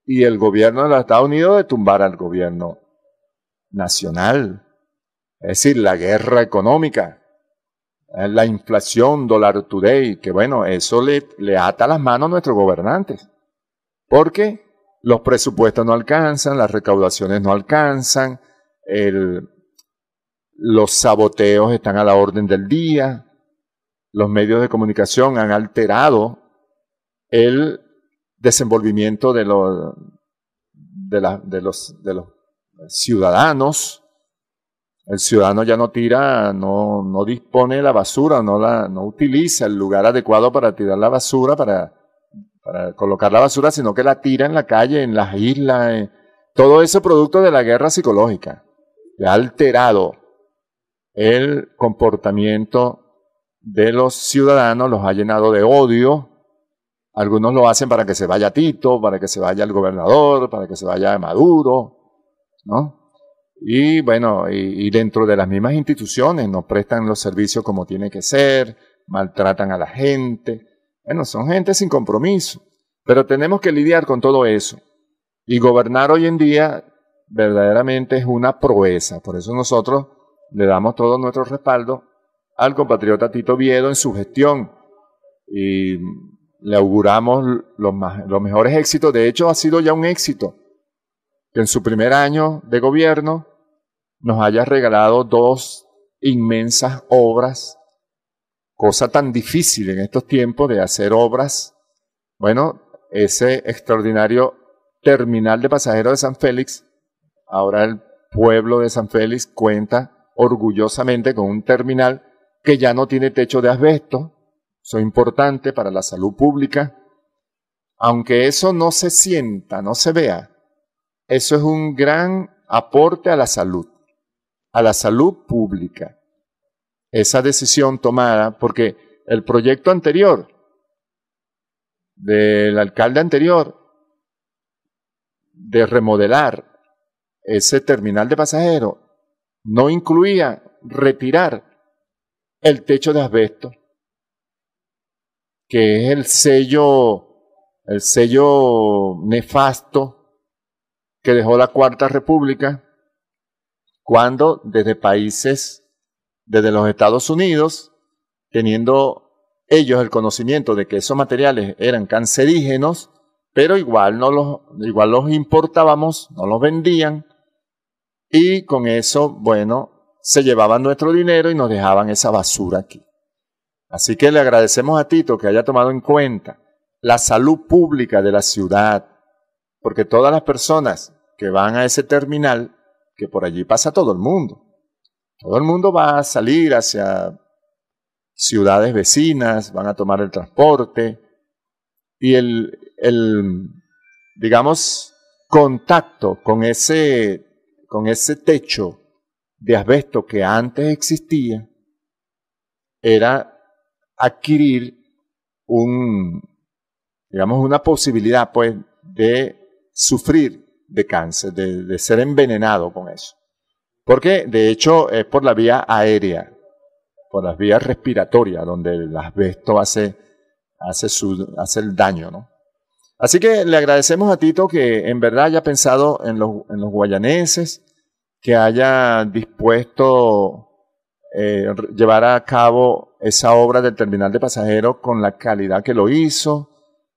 y el gobierno de los Estados Unidos de tumbar al gobierno nacional. Es decir, la guerra económica, la inflación, dólar today, que bueno, eso le ata las manos a nuestros gobernantes, porque los presupuestos no alcanzan, las recaudaciones no alcanzan, los saboteos están a la orden del día, los medios de comunicación han alterado el desenvolvimiento de los ciudadanos. El ciudadano ya no tira, no dispone de la basura, no utiliza el lugar adecuado para tirar la basura, para colocar la basura, sino que la tira en la calle, en las islas. Todo eso producto de la guerra psicológica, que ha alterado el comportamiento de los ciudadanos, los ha llenado de odio. Algunos lo hacen para que se vaya Tito, para que se vaya el gobernador, para que se vaya Maduro, ¿no? Y bueno, y dentro de las mismas instituciones no prestan los servicios como tiene que ser, maltratan a la gente. Bueno, son gente sin compromiso, pero tenemos que lidiar con todo eso. Y gobernar hoy en día verdaderamente es una proeza. Por eso nosotros le damos todo nuestro respaldo al compatriota Tito Oviedo en su gestión y le auguramos los mejores éxitos. De hecho, ha sido ya un éxito que en su primer año de gobierno nos haya regalado 2 inmensas obras, cosa tan difícil en estos tiempos de hacer obras. Bueno, ese extraordinario terminal de pasajeros de San Félix, ahora el pueblo de San Félix cuenta orgullosamente con un terminal que ya no tiene techo de asbesto. Eso es importante para la salud pública. Aunque eso no se sienta, no se vea, eso es un gran aporte a la salud pública. Esa decisión tomada, porque el proyecto anterior, del alcalde anterior, de remodelar ese terminal de pasajeros, no incluía retirar el techo de asbesto, que es el sello nefasto que dejó la Cuarta República cuando desde los Estados Unidos, teniendo ellos el conocimiento de que esos materiales eran cancerígenos, pero igual los importábamos, no los vendían, y con eso, bueno, se llevaban nuestro dinero y nos dejaban esa basura aquí. Así que le agradecemos a Tito que haya tomado en cuenta la salud pública de la ciudad, porque todas las personas que van a ese terminal, que por allí pasa todo el mundo va a salir hacia ciudades vecinas, van a tomar el transporte, y digamos, contacto con ese techo de asbesto que antes existía, era adquirir una posibilidad, pues, de sufrir de cáncer, de ser envenenado con eso. Porque, de hecho, es por la vía aérea, por las vías respiratorias, donde el asbesto hace hace el daño, ¿no? Así que le agradecemos a Tito que en verdad haya pensado en los guayaneses, que haya dispuesto llevar a cabo esa obra del terminal de pasajeros con la calidad que lo hizo,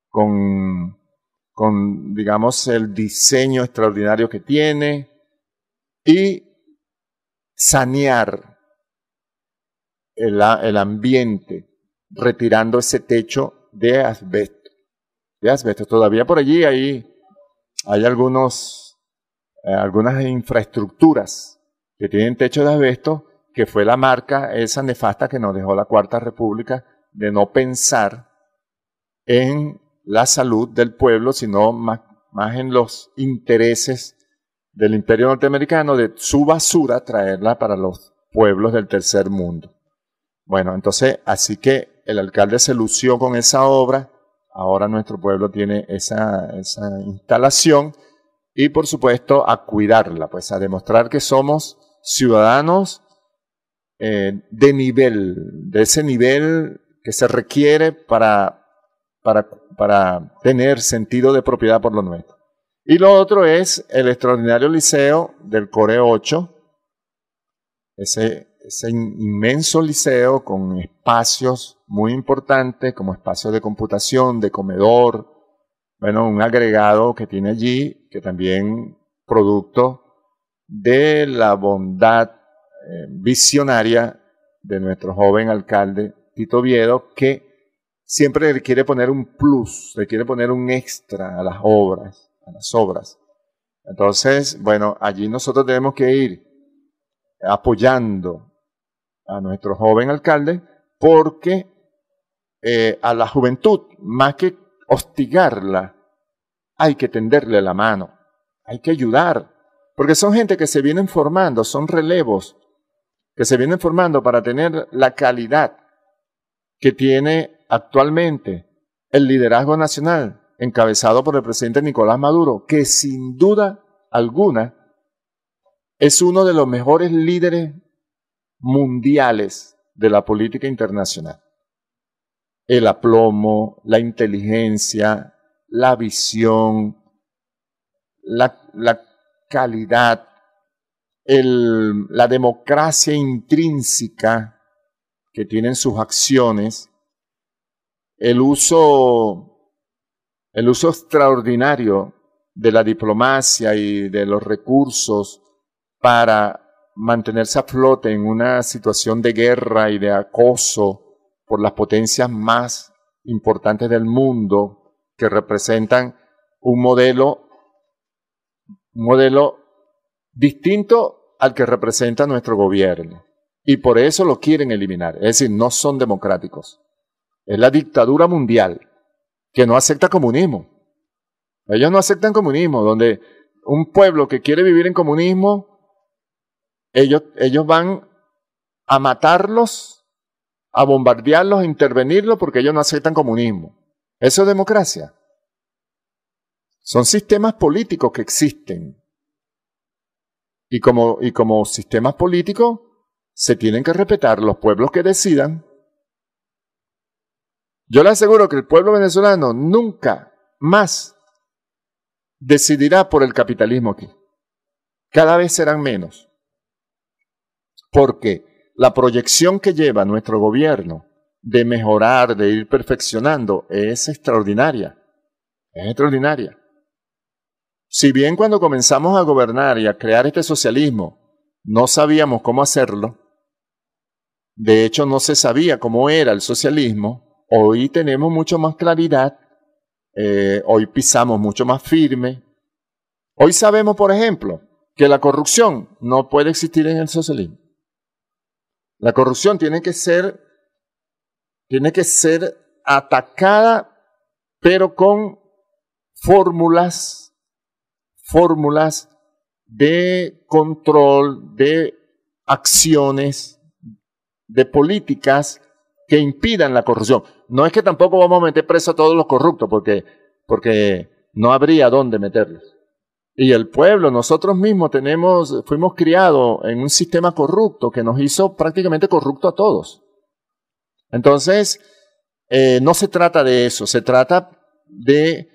con digamos, el diseño extraordinario que tiene y sanear el ambiente, retirando ese techo de asbesto. Todavía por allí hay algunas infraestructuras que tienen techo de asbesto, que fue la marca esa nefasta que nos dejó la Cuarta República, de no pensar en la salud del pueblo, sino más en los intereses del imperio norteamericano, de su basura traerla para los pueblos del tercer mundo. Bueno, entonces, así que el alcalde se lució con esa obra. Ahora nuestro pueblo tiene esa instalación y, por supuesto, a cuidarla, pues a demostrar que somos ciudadanos de nivel, de ese nivel que se requiere para tener sentido de propiedad por lo nuestro. Y lo otro es el extraordinario liceo del Core 8, ese inmenso liceo con espacios muy importantes, como espacios de computación, de comedor, bueno, un agregado que tiene allí, que también producto de la bondad visionaria de nuestro joven alcalde Tito Oviedo, que siempre le quiere poner un plus, le quiere poner un extra a las obras. Entonces, bueno, allí nosotros tenemos que ir apoyando a nuestro joven alcalde, porque a la juventud, más que hostigarla, hay que tenderle la mano, hay que ayudar, porque son gente que se vienen formando, son relevos que se vienen formando para tener la calidad que tiene actualmente el liderazgo nacional, encabezado por el presidente Nicolás Maduro, que sin duda alguna es uno de los mejores líderes mundiales de la política internacional. El aplomo, la inteligencia, la visión, la calidad, la democracia intrínseca que tienen sus acciones, el uso extraordinario de la diplomacia y de los recursos para mantenerse a flote en una situación de guerra y de acoso por las potencias más importantes del mundo, que representan un modelo distinto al que representa nuestro gobierno. Y por eso lo quieren eliminar. Es decir, no son democráticos. Es la dictadura mundial que no acepta comunismo. Ellos no aceptan comunismo, donde un pueblo que quiere vivir en comunismo, ellos van a matarlos, a bombardearlos, a intervenirlos, porque ellos no aceptan comunismo. ¿Eso es democracia? Son sistemas políticos que existen. Y como sistemas políticos, se tienen que respetar los pueblos que decidan. Yo le aseguro que el pueblo venezolano nunca más decidirá por el capitalismo aquí. Cada vez serán menos. Porque la proyección que lleva nuestro gobierno de mejorar, de ir perfeccionando, es extraordinaria. Es extraordinaria. Si bien cuando comenzamos a gobernar y a crear este socialismo no sabíamos cómo hacerlo, de hecho no se sabía cómo era el socialismo, hoy tenemos mucho más claridad, hoy pisamos mucho más firme. Hoy sabemos, por ejemplo, que la corrupción no puede existir en el socialismo. La corrupción tiene que ser atacada, pero con fórmulas de control, de acciones, de políticas que impidan la corrupción. No es que tampoco vamos a meter preso a todos los corruptos, porque no habría dónde meterlos. Y el pueblo, nosotros mismos fuimos criados en un sistema corrupto que nos hizo prácticamente corrupto a todos. Entonces, no se trata de eso, se trata de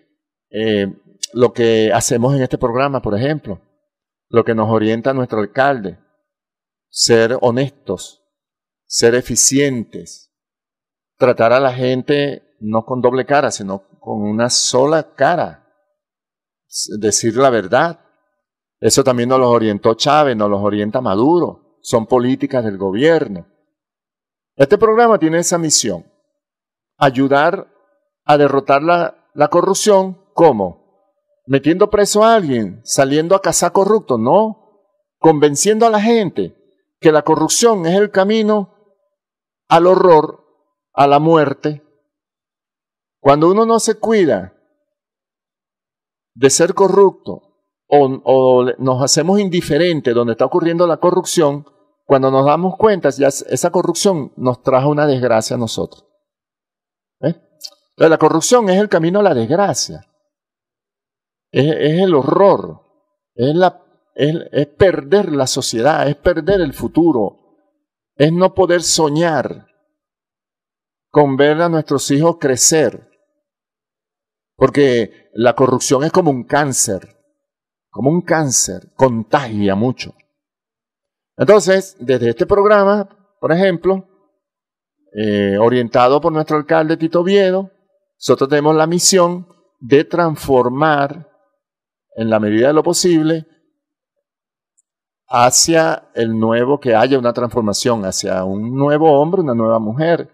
lo que hacemos en este programa, por ejemplo, lo que nos orienta nuestro alcalde, ser honestos, ser eficientes, tratar a la gente no con doble cara, sino con una sola cara, decir la verdad. Eso también nos los orientó Chávez, nos los orienta Maduro, son políticas del gobierno. Este programa tiene esa misión, ayudar a derrotar la corrupción. ¿Cómo? Metiendo preso a alguien, saliendo a cazar corruptos, no, convenciendo a la gente que la corrupción es el camino al horror, a la muerte. Cuando uno no se cuida de ser corrupto o nos hacemos indiferentes donde está ocurriendo la corrupción, cuando nos damos cuenta, ya esa corrupción nos trajo una desgracia a nosotros. Entonces, la corrupción es el camino a la desgracia. Es el horror. Es perder la sociedad, es perder el futuro. Es no poder soñar con ver a nuestros hijos crecer. Porque la corrupción es como un cáncer, contagia mucho. Entonces, desde este programa, por ejemplo, orientado por nuestro alcalde Tito Oviedo, nosotros tenemos la misión de transformar, en la medida de lo posible, hacia el nuevo, que haya una transformación, hacia un nuevo hombre, una nueva mujer,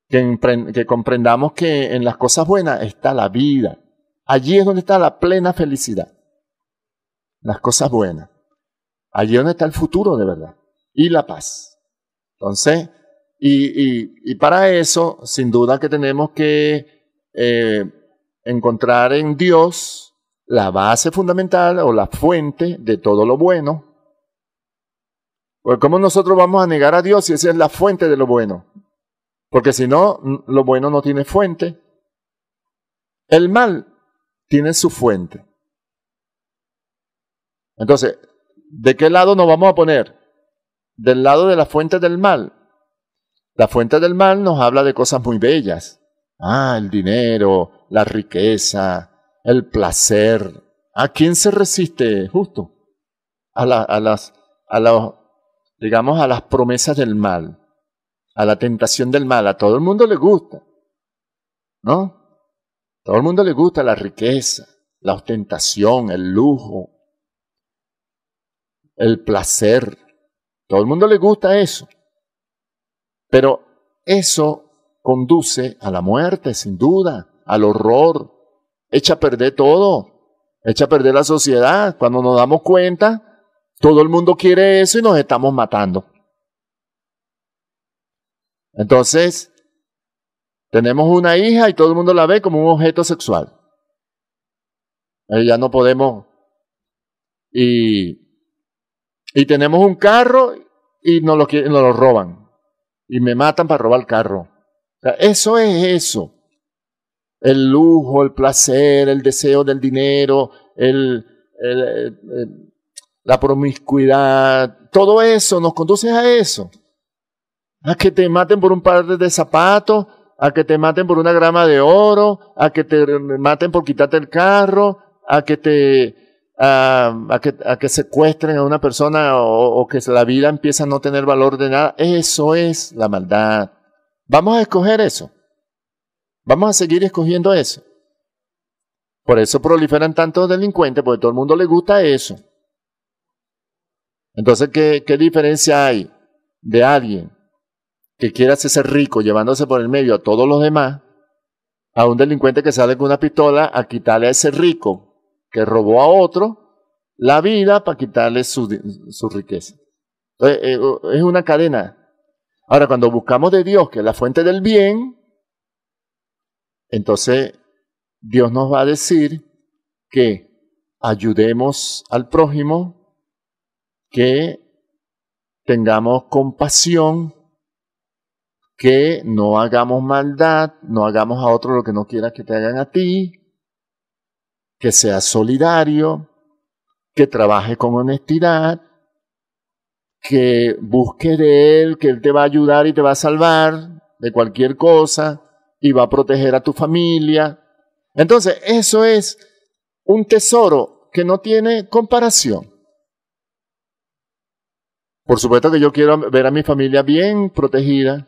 que comprendamos que en las cosas buenas está la vida. Allí es donde está la plena felicidad. Las cosas buenas. Allí es donde está el futuro de verdad. Y la paz. Entonces, y para eso, sin duda que tenemos que encontrar en Dios la base fundamental o la fuente de todo lo bueno. Porque ¿cómo nosotros vamos a negar a Dios si esa es la fuente de lo bueno? Porque si no, lo bueno no tiene fuente. El mal tiene su fuente. Entonces, ¿de qué lado nos vamos a poner? Del lado de la fuente del mal. La fuente del mal nos habla de cosas muy bellas. El dinero, la riqueza, el placer. ¿A quién se resiste justo? A las promesas del mal, a la tentación del mal. A todo el mundo le gusta, ¿no? A todo el mundo le gusta la riqueza, la ostentación, el lujo, el placer. Todo el mundo le gusta eso. Pero eso conduce a la muerte, sin duda, al horror. Echa a perder todo. Echa a perder la sociedad. Cuando nos damos cuenta, todo el mundo quiere eso y nos estamos matando. Entonces, tenemos una hija y todo el mundo la ve como un objeto sexual. Ya no podemos. Y tenemos un carro y nos lo roban. Y me matan para robar el carro. O sea, eso es eso. El lujo, el placer, el deseo del dinero, la promiscuidad, todo eso nos conduce a eso. A que te maten por un par de zapatos, a que te maten por una grama de oro, a que te maten por quitarte el carro, a que secuestren a una persona o que la vida empieza a no tener valor de nada. Eso es la maldad. Vamos a escoger eso. Vamos a seguir escogiendo eso. Por eso proliferan tantos delincuentes, porque a todo el mundo le gusta eso. Entonces, ¿qué diferencia hay de alguien que quiera hacerse rico llevándose por el medio a todos los demás, a un delincuente que sale con una pistola a quitarle a ese rico que robó a otro la vida para quitarle su riqueza? Entonces, es una cadena. Ahora, cuando buscamos de Dios, que es la fuente del bien, entonces Dios nos va a decir que ayudemos al prójimo, que tengamos compasión, que no hagamos maldad, no hagamos a otro lo que no quieras que te hagan a ti, que seas solidario, que trabaje con honestidad, que busque de Él, que Él te va a ayudar y te va a salvar, de cualquier cosa y va a proteger a tu familia. Entonces, eso es un tesoro que no tiene comparación. Por supuesto que yo quiero ver a mi familia bien protegida.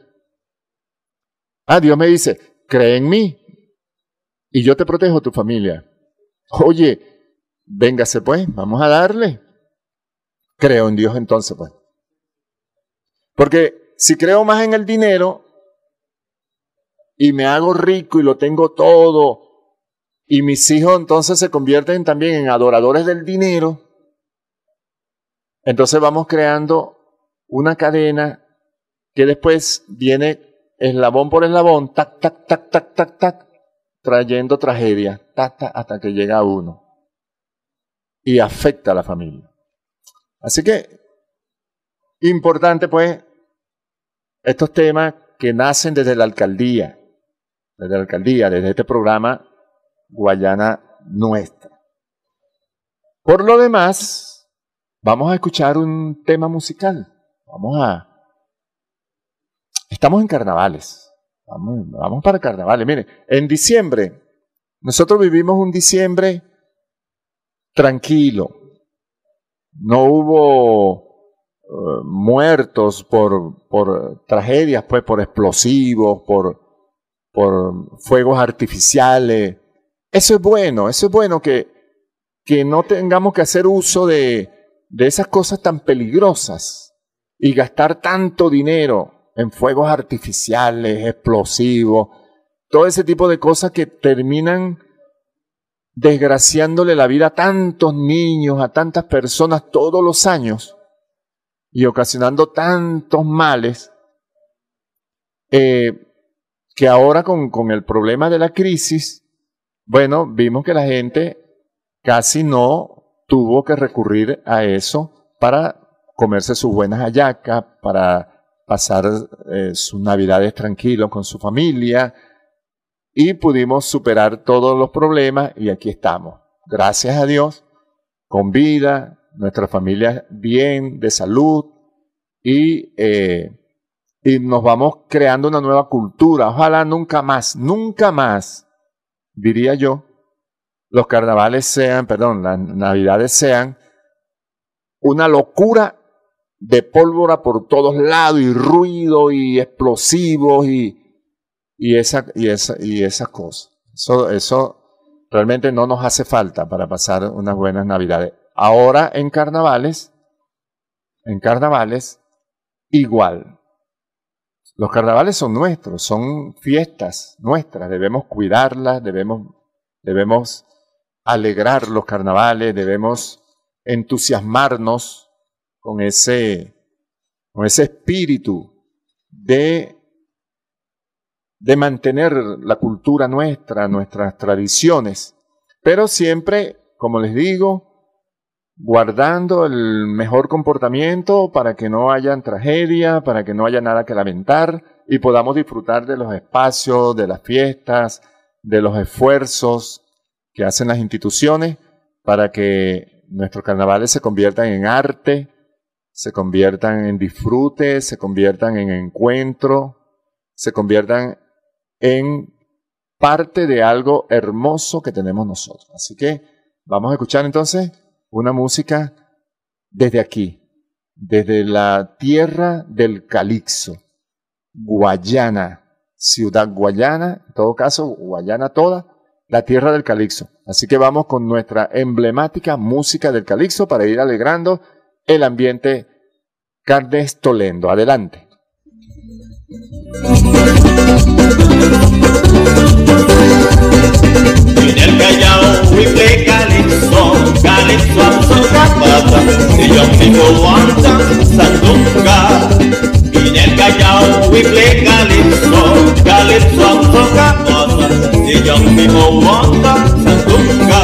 Dios me dice, cree en mí y yo te protejo tu familia. Oye, véngase pues, vamos a darle. Creo en Dios entonces pues. Porque si creo más en el dinero y me hago rico y lo tengo todo y mis hijos entonces se convierten también en adoradores del dinero, entonces vamos creando una cadena que después viene eslabón por eslabón, tac, tac, tac, tac, tac, tac, trayendo tragedia, tac, tac, hasta que llega a uno y afecta a la familia. Así que, importante pues, estos temas que nacen desde la alcaldía, desde este programa Guayana Nuestra. Por lo demás, vamos a escuchar un tema musical. Estamos en carnavales. Vamos para carnavales. Miren, en diciembre, nosotros vivimos un diciembre tranquilo. No hubo muertos por tragedias, pues, por explosivos, por fuegos artificiales. Eso es bueno que no tengamos que hacer uso de esas cosas tan peligrosas y gastar tanto dinero en fuegos artificiales, explosivos, todo ese tipo de cosas que terminan desgraciándole la vida a tantos niños, a tantas personas todos los años y ocasionando tantos males que ahora con el problema de la crisis, bueno, vimos que la gente casi no tuvo que recurrir a eso para comerse sus buenas hallacas, para pasar sus navidades tranquilos con su familia y pudimos superar todos los problemas y aquí estamos. Gracias a Dios, con vida, nuestra familia bien, de salud y nos vamos creando una nueva cultura. Ojalá nunca más, diría yo, los carnavales las navidades sean una locura de pólvora por todos lados y ruido y explosivos y esas cosas. Eso realmente no nos hace falta para pasar unas buenas navidades. Ahora en carnavales igual. Los carnavales son nuestros, son fiestas nuestras, debemos cuidarlas, debemos alegrar los carnavales, debemos entusiasmarnos con ese espíritu de mantener la cultura nuestra, nuestras tradiciones, pero siempre, como les digo, guardando el mejor comportamiento para que no haya tragedia, para que no haya nada que lamentar y podamos disfrutar de los espacios, de las fiestas, de los esfuerzos que hacen las instituciones para que nuestros carnavales se conviertan en arte, se conviertan en disfrute, se conviertan en encuentro, se conviertan en parte de algo hermoso que tenemos nosotros. Así que vamos a escuchar entonces una música desde aquí, desde la tierra del calixo, Guayana, ciudad Guayana, en todo caso Guayana toda, la tierra del calixo. Así que vamos con nuestra emblemática música del calixo para ir alegrando el ambiente carnestolendo. Adelante. En el Callao we play calypso, calypso absorgada, y yo mismo anda sandunga. En el Callao we play calypso, calypso absorgada, y yo mismo anda sandunga.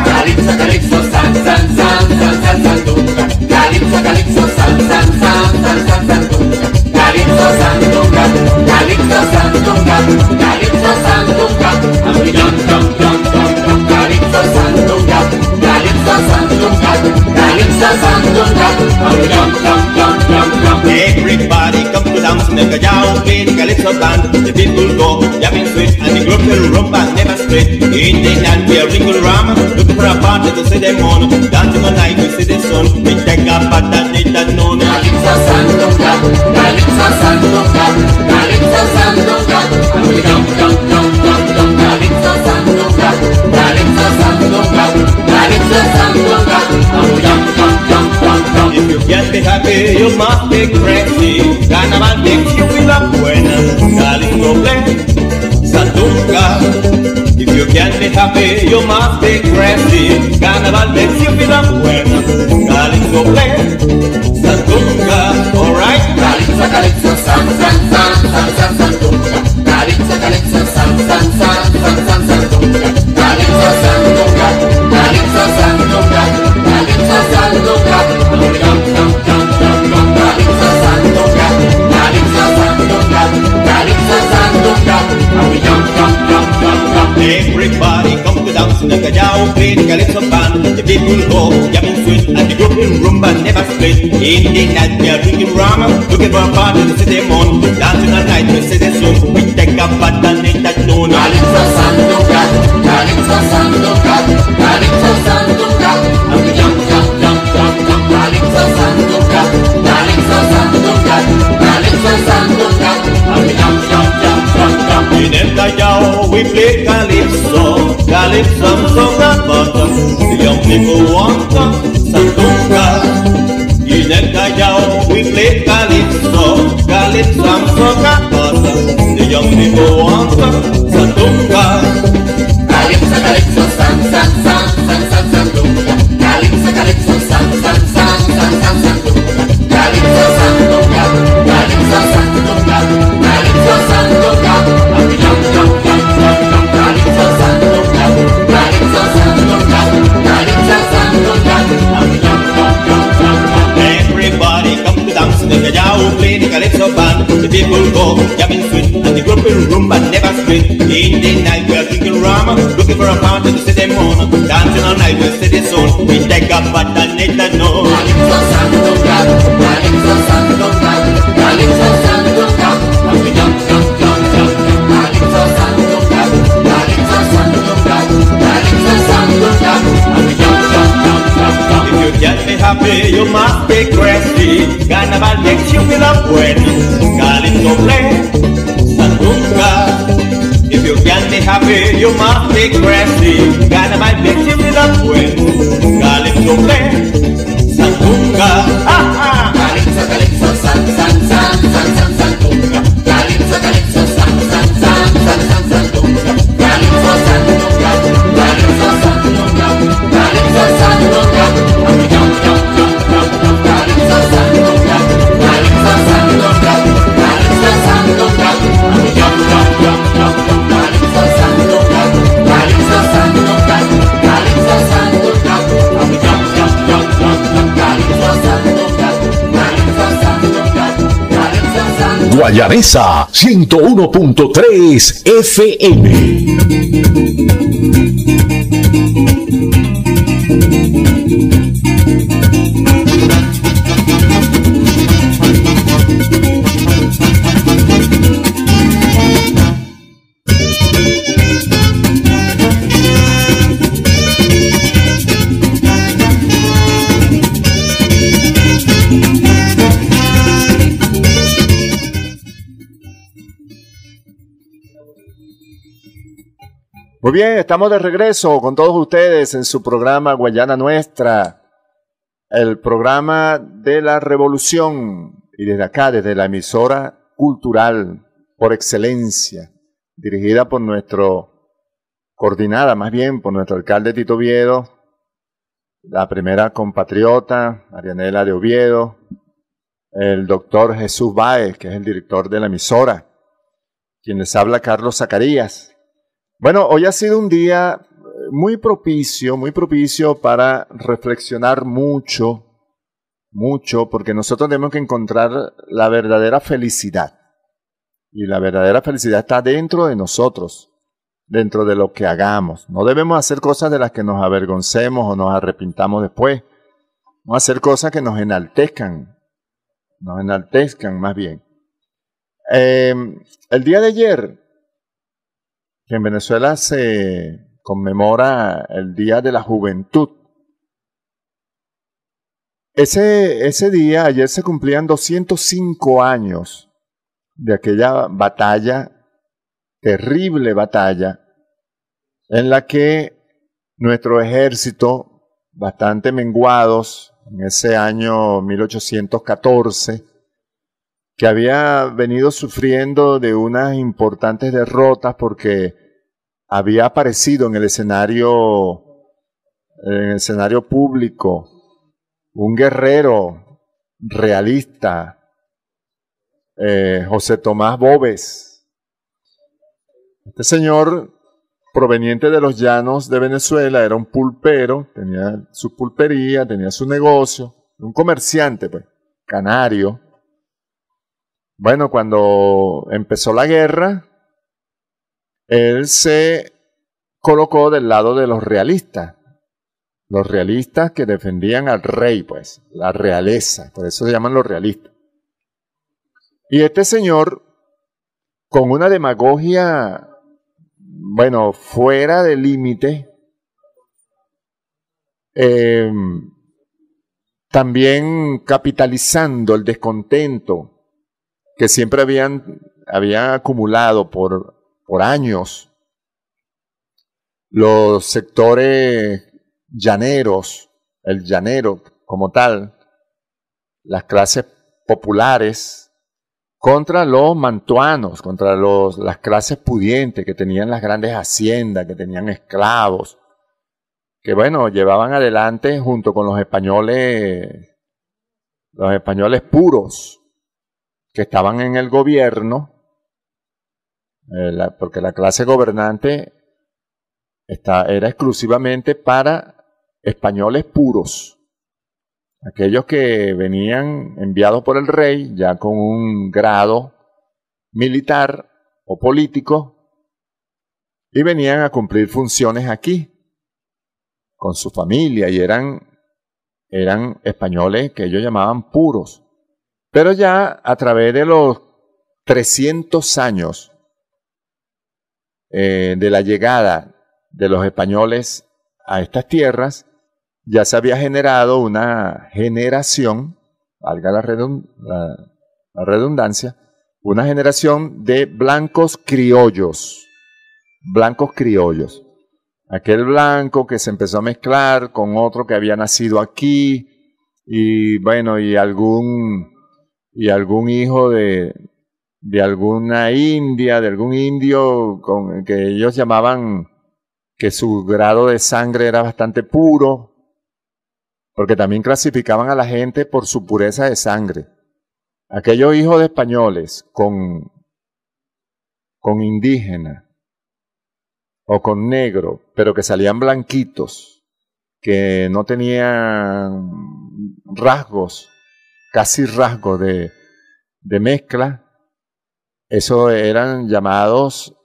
Calypso, calypso, san, san, san, san, san, sandunga. Calypso, calypso, san, san, san, san, san, sandunga. Calypso, sandunga, calypso, sandunga, calypso, sandunga. Yum, yum, yum, yum, yum. Calypso, sandunga, calypso, sandunga, calypso, sandunga. Yum, yum, yum, yum, yum. Everybody come to dance in the Callao, play the calypso calypso band. The people go jamming sweet and the group will rumba never straight. In the night we are ringing rum, looking for a party to see them on. Dancing all night we see the sun. We take a part that they don't know. Calypso sandunga, calypso sandunga, calypso sandunga. And we jump, jump, jump, jump, jump. Calypso sandunga, calypso sandunga, calypso sandunga. And we jump, jump, jump, jump, jump. If you can't be happy, you must be crazy. Carnaval makes you feel up buena. Calypso play, sandunga. If you can't be happy, you must be crazy. Carnaval makes you feel up buena. Calypso play, sandunga. Alright? Calypso, calypso, san, san, san, san, san, sandunga. Calypso, calypso, san, san, san, san, san, sandunga. Calypso sandunga, calypso sandunga, calypso sandunga. And we jump, jump, jump, jump, jump. Calypso sandunga, calypso sandunga, calypso sandunga. And we jump, jump, jump, jump, jump. Everybody come to dance in the Callao, play the calypso band. The people go jamming sweet and the group in rumba never split. In the night we are drinking rum, looking for a party to see them on. Dancing all night we see the sun. We take a part and ain't that known. Calypso sandunga, calypso sandunga, calypso sandunga. And we jump, jump, jump, jump, jump. Calypso sandunga, calypso sandunga, calypso sandunga. And we jump, jump, jump, jump, jump. In el Callao we play calypso, calypso soca bata. The young people want sandunga. In el Callao we play calypso, calypso soca bata. The young people want sandunga. Calypso, calypso, san, san, san, san, san, sandunga. Calypso, calypso, san, san, san, san, san, sandunga. Calypso sandunga, calypso sandunga, calypso sandunga. And we jump, jump, jump, jump, jump. Calypso sandunga, calypso sandunga, calypso sandunga. And we jump, jump, jump, jump, jump. Everybody come to dance in the Callao, play the calypso band. The people go jamming sweet and the group in rumba never split. In the night we are drinking rum, looking for a party to see them on. Dancing all night we see the sun. We take a part and ain't that known. Calypso sandunga, calypso sandunga, calypso sandunga. And we jump, jump, jump, jump, jump. Calypso sandunga, calypso sandunga, calypso sandunga. And we jump, jump, jump, jump, jump. If you can't be happy, you must be crazy. Carnaval makes you feel up bueno. Calypso play, sandunga. If you can't be happy, you must be crazy. Carnaval makes you feel up bueno. Calypso play, sandunga. Ah, ah. Calypso, calypso, san, san, san, san, san, sandunga. Calypso, calypso, san, san, san, san, san, sandunga. Calypso sandunga, calypso sandunga, calypso sandunga. And we jump, jump, jump, jump, jump. Calypso sandunga, calypso sandunga, calypso sandunga. And we jump, jump, jump, jump, jump. Calypso sandunga, calypso sandunga, calypso sandunga. And we jump, jump, jump, jump, jump. Calypso sandunga, calypso sandunga, calypso sandunga. Guayanesa 101.3 FM. Muy bien, estamos de regreso con todos ustedes en su programa Guayana Nuestra, el programa de la revolución, y desde acá, desde la emisora cultural por excelencia, dirigida por coordinada más bien por nuestro alcalde Tito Oviedo, la primera compatriota, Marianela de Oviedo, el doctor Jesús Báez, que es el director de la emisora, quien les habla Carlos Zacarías. Bueno, hoy ha sido un día muy propicio para reflexionar mucho, porque nosotros tenemos que encontrar la verdadera felicidad. Y la verdadera felicidad está dentro de nosotros, dentro de lo que hagamos. No debemos hacer cosas de las que nos avergoncemos o nos arrepintamos después. No hacer cosas que nos enaltezcan más bien. El día de ayer, que en Venezuela se conmemora el Día de la Juventud, ese día, ayer se cumplían 205 años de aquella batalla, terrible batalla, en la que nuestro ejército, bastante menguados en ese año 1814, que había venido sufriendo de unas importantes derrotas porque había aparecido en el escenario público un guerrero realista, José Tomás Boves. Este señor, proveniente de los llanos de Venezuela, era un pulpero, tenía su pulpería, tenía su negocio, un comerciante, pues, canario. Bueno, cuando empezó la guerra, él se colocó del lado de los realistas que defendían al rey, pues, la realeza, por eso se llaman los realistas. Y este señor, con una demagogia, bueno, fuera de límite, también capitalizando el descontento que siempre había acumulado por años los sectores llaneros, el llanero como tal, las clases populares, contra los mantuanos, contra las clases pudientes que tenían las grandes haciendas, que tenían esclavos, que bueno, llevaban adelante junto con los españoles puros, que estaban en el gobierno, porque la clase gobernante era exclusivamente para españoles puros, aquellos que venían enviados por el rey ya con un grado militar o político y venían a cumplir funciones aquí con su familia y eran españoles que ellos llamaban puros. Pero ya a través de los 300 años de la llegada de los españoles a estas tierras, ya se había generado una generación, valga la redundancia, una generación de blancos criollos. Aquel blanco que se empezó a mezclar con otro que había nacido aquí, y bueno, y algún hijo de alguna india, de algún indio, que ellos llamaban que su grado de sangre era bastante puro, porque también clasificaban a la gente por su pureza de sangre. Aquellos hijos de españoles con indígena o con negro, pero que salían blanquitos, que no tenían rasgos, casi rasgos de mezcla, eso eran llamados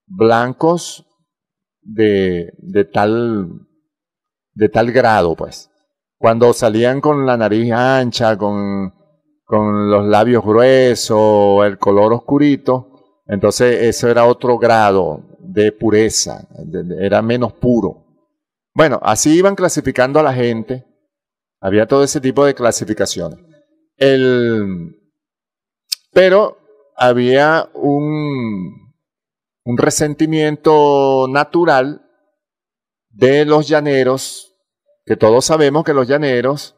blancos de tal grado, pues. Cuando salían con la nariz ancha, con los labios gruesos, el color oscurito, entonces eso era otro grado de pureza, era menos puro. Bueno, así iban clasificando a la gente, había todo ese tipo de clasificaciones. Pero había un resentimiento natural de los llaneros, que todos sabemos que los llaneros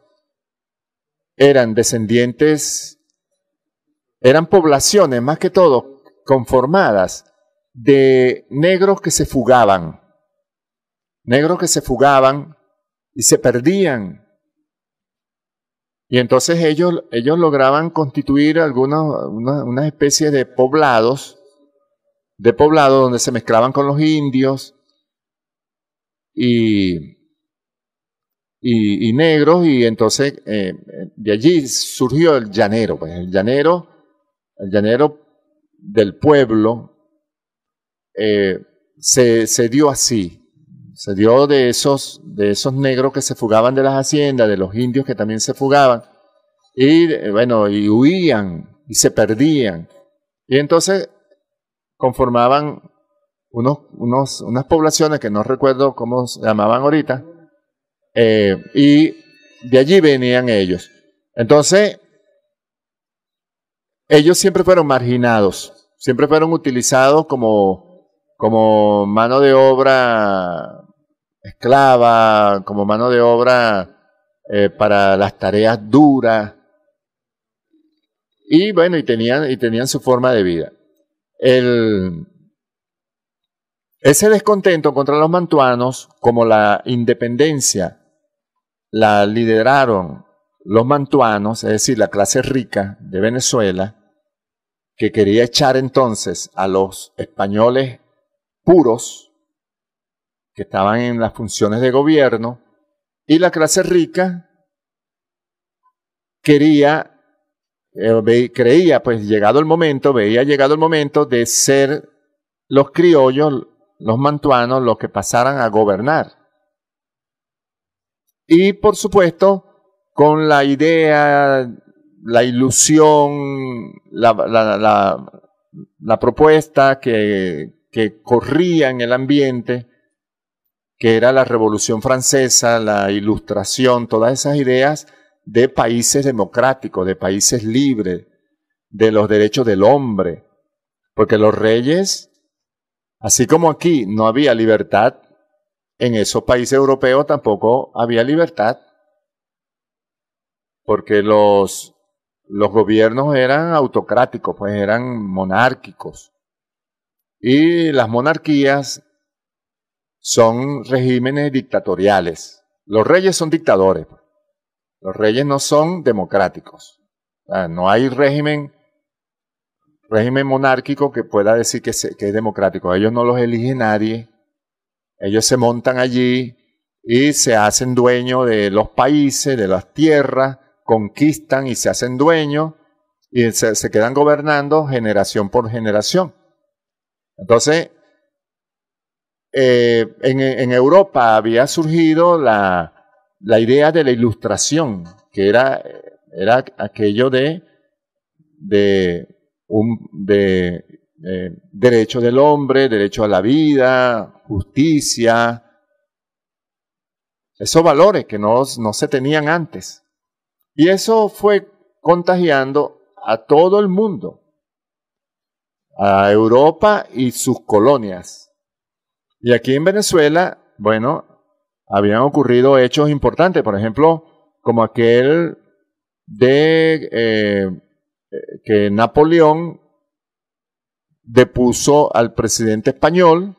eran descendientes, eran poblaciones más que todo conformadas de negros que se fugaban y se perdían. Y entonces ellos lograban constituir una especie de poblados donde se mezclaban con los indios y negros, y entonces de allí surgió el llanero, pues el llanero del pueblo se dio así. Se dio de esos negros que se fugaban de las haciendas, de los indios que también se fugaban, y bueno, y huían y se perdían. Y entonces conformaban unas poblaciones que no recuerdo cómo se llamaban ahorita, y de allí venían ellos. Entonces, ellos siempre fueron marginados, siempre fueron utilizados como mano de obra esclava, como mano de obra para las tareas duras. Y bueno, y tenían su forma de vida. Ese descontento contra los mantuanos, como la independencia la lideraron los mantuanos, es decir, la clase rica de Venezuela, que quería echar entonces a los españoles puros, que estaban en las funciones de gobierno, y la clase rica creía, pues veía llegado el momento de ser los criollos, los mantuanos, los que pasaran a gobernar. Y por supuesto, con la idea, la ilusión, la propuesta que corría en el ambiente, que era la Revolución Francesa, la Ilustración, todas esas ideas de países democráticos, de países libres, de los derechos del hombre. Porque los reyes, así como aquí no había libertad, en esos países europeos tampoco había libertad. Porque los gobiernos eran autocráticos, pues eran monárquicos. Y las monarquías son regímenes dictatoriales. Los reyes son dictadores. Los reyes no son democráticos. O sea, no hay régimen monárquico que pueda decir que es democrático. Ellos no los elige nadie. Ellos se montan allí y se hacen dueños de los países, de las tierras, conquistan y se hacen dueños y se quedan gobernando generación por generación. Entonces, en Europa había surgido la idea de la Ilustración, que era aquello de derecho del hombre, derecho a la vida, justicia, esos valores que no se tenían antes. Y eso fue contagiando a todo el mundo, a Europa y sus colonias. Y aquí en Venezuela, bueno, habían ocurrido hechos importantes, por ejemplo, como aquel de que Napoleón depuso al presidente español,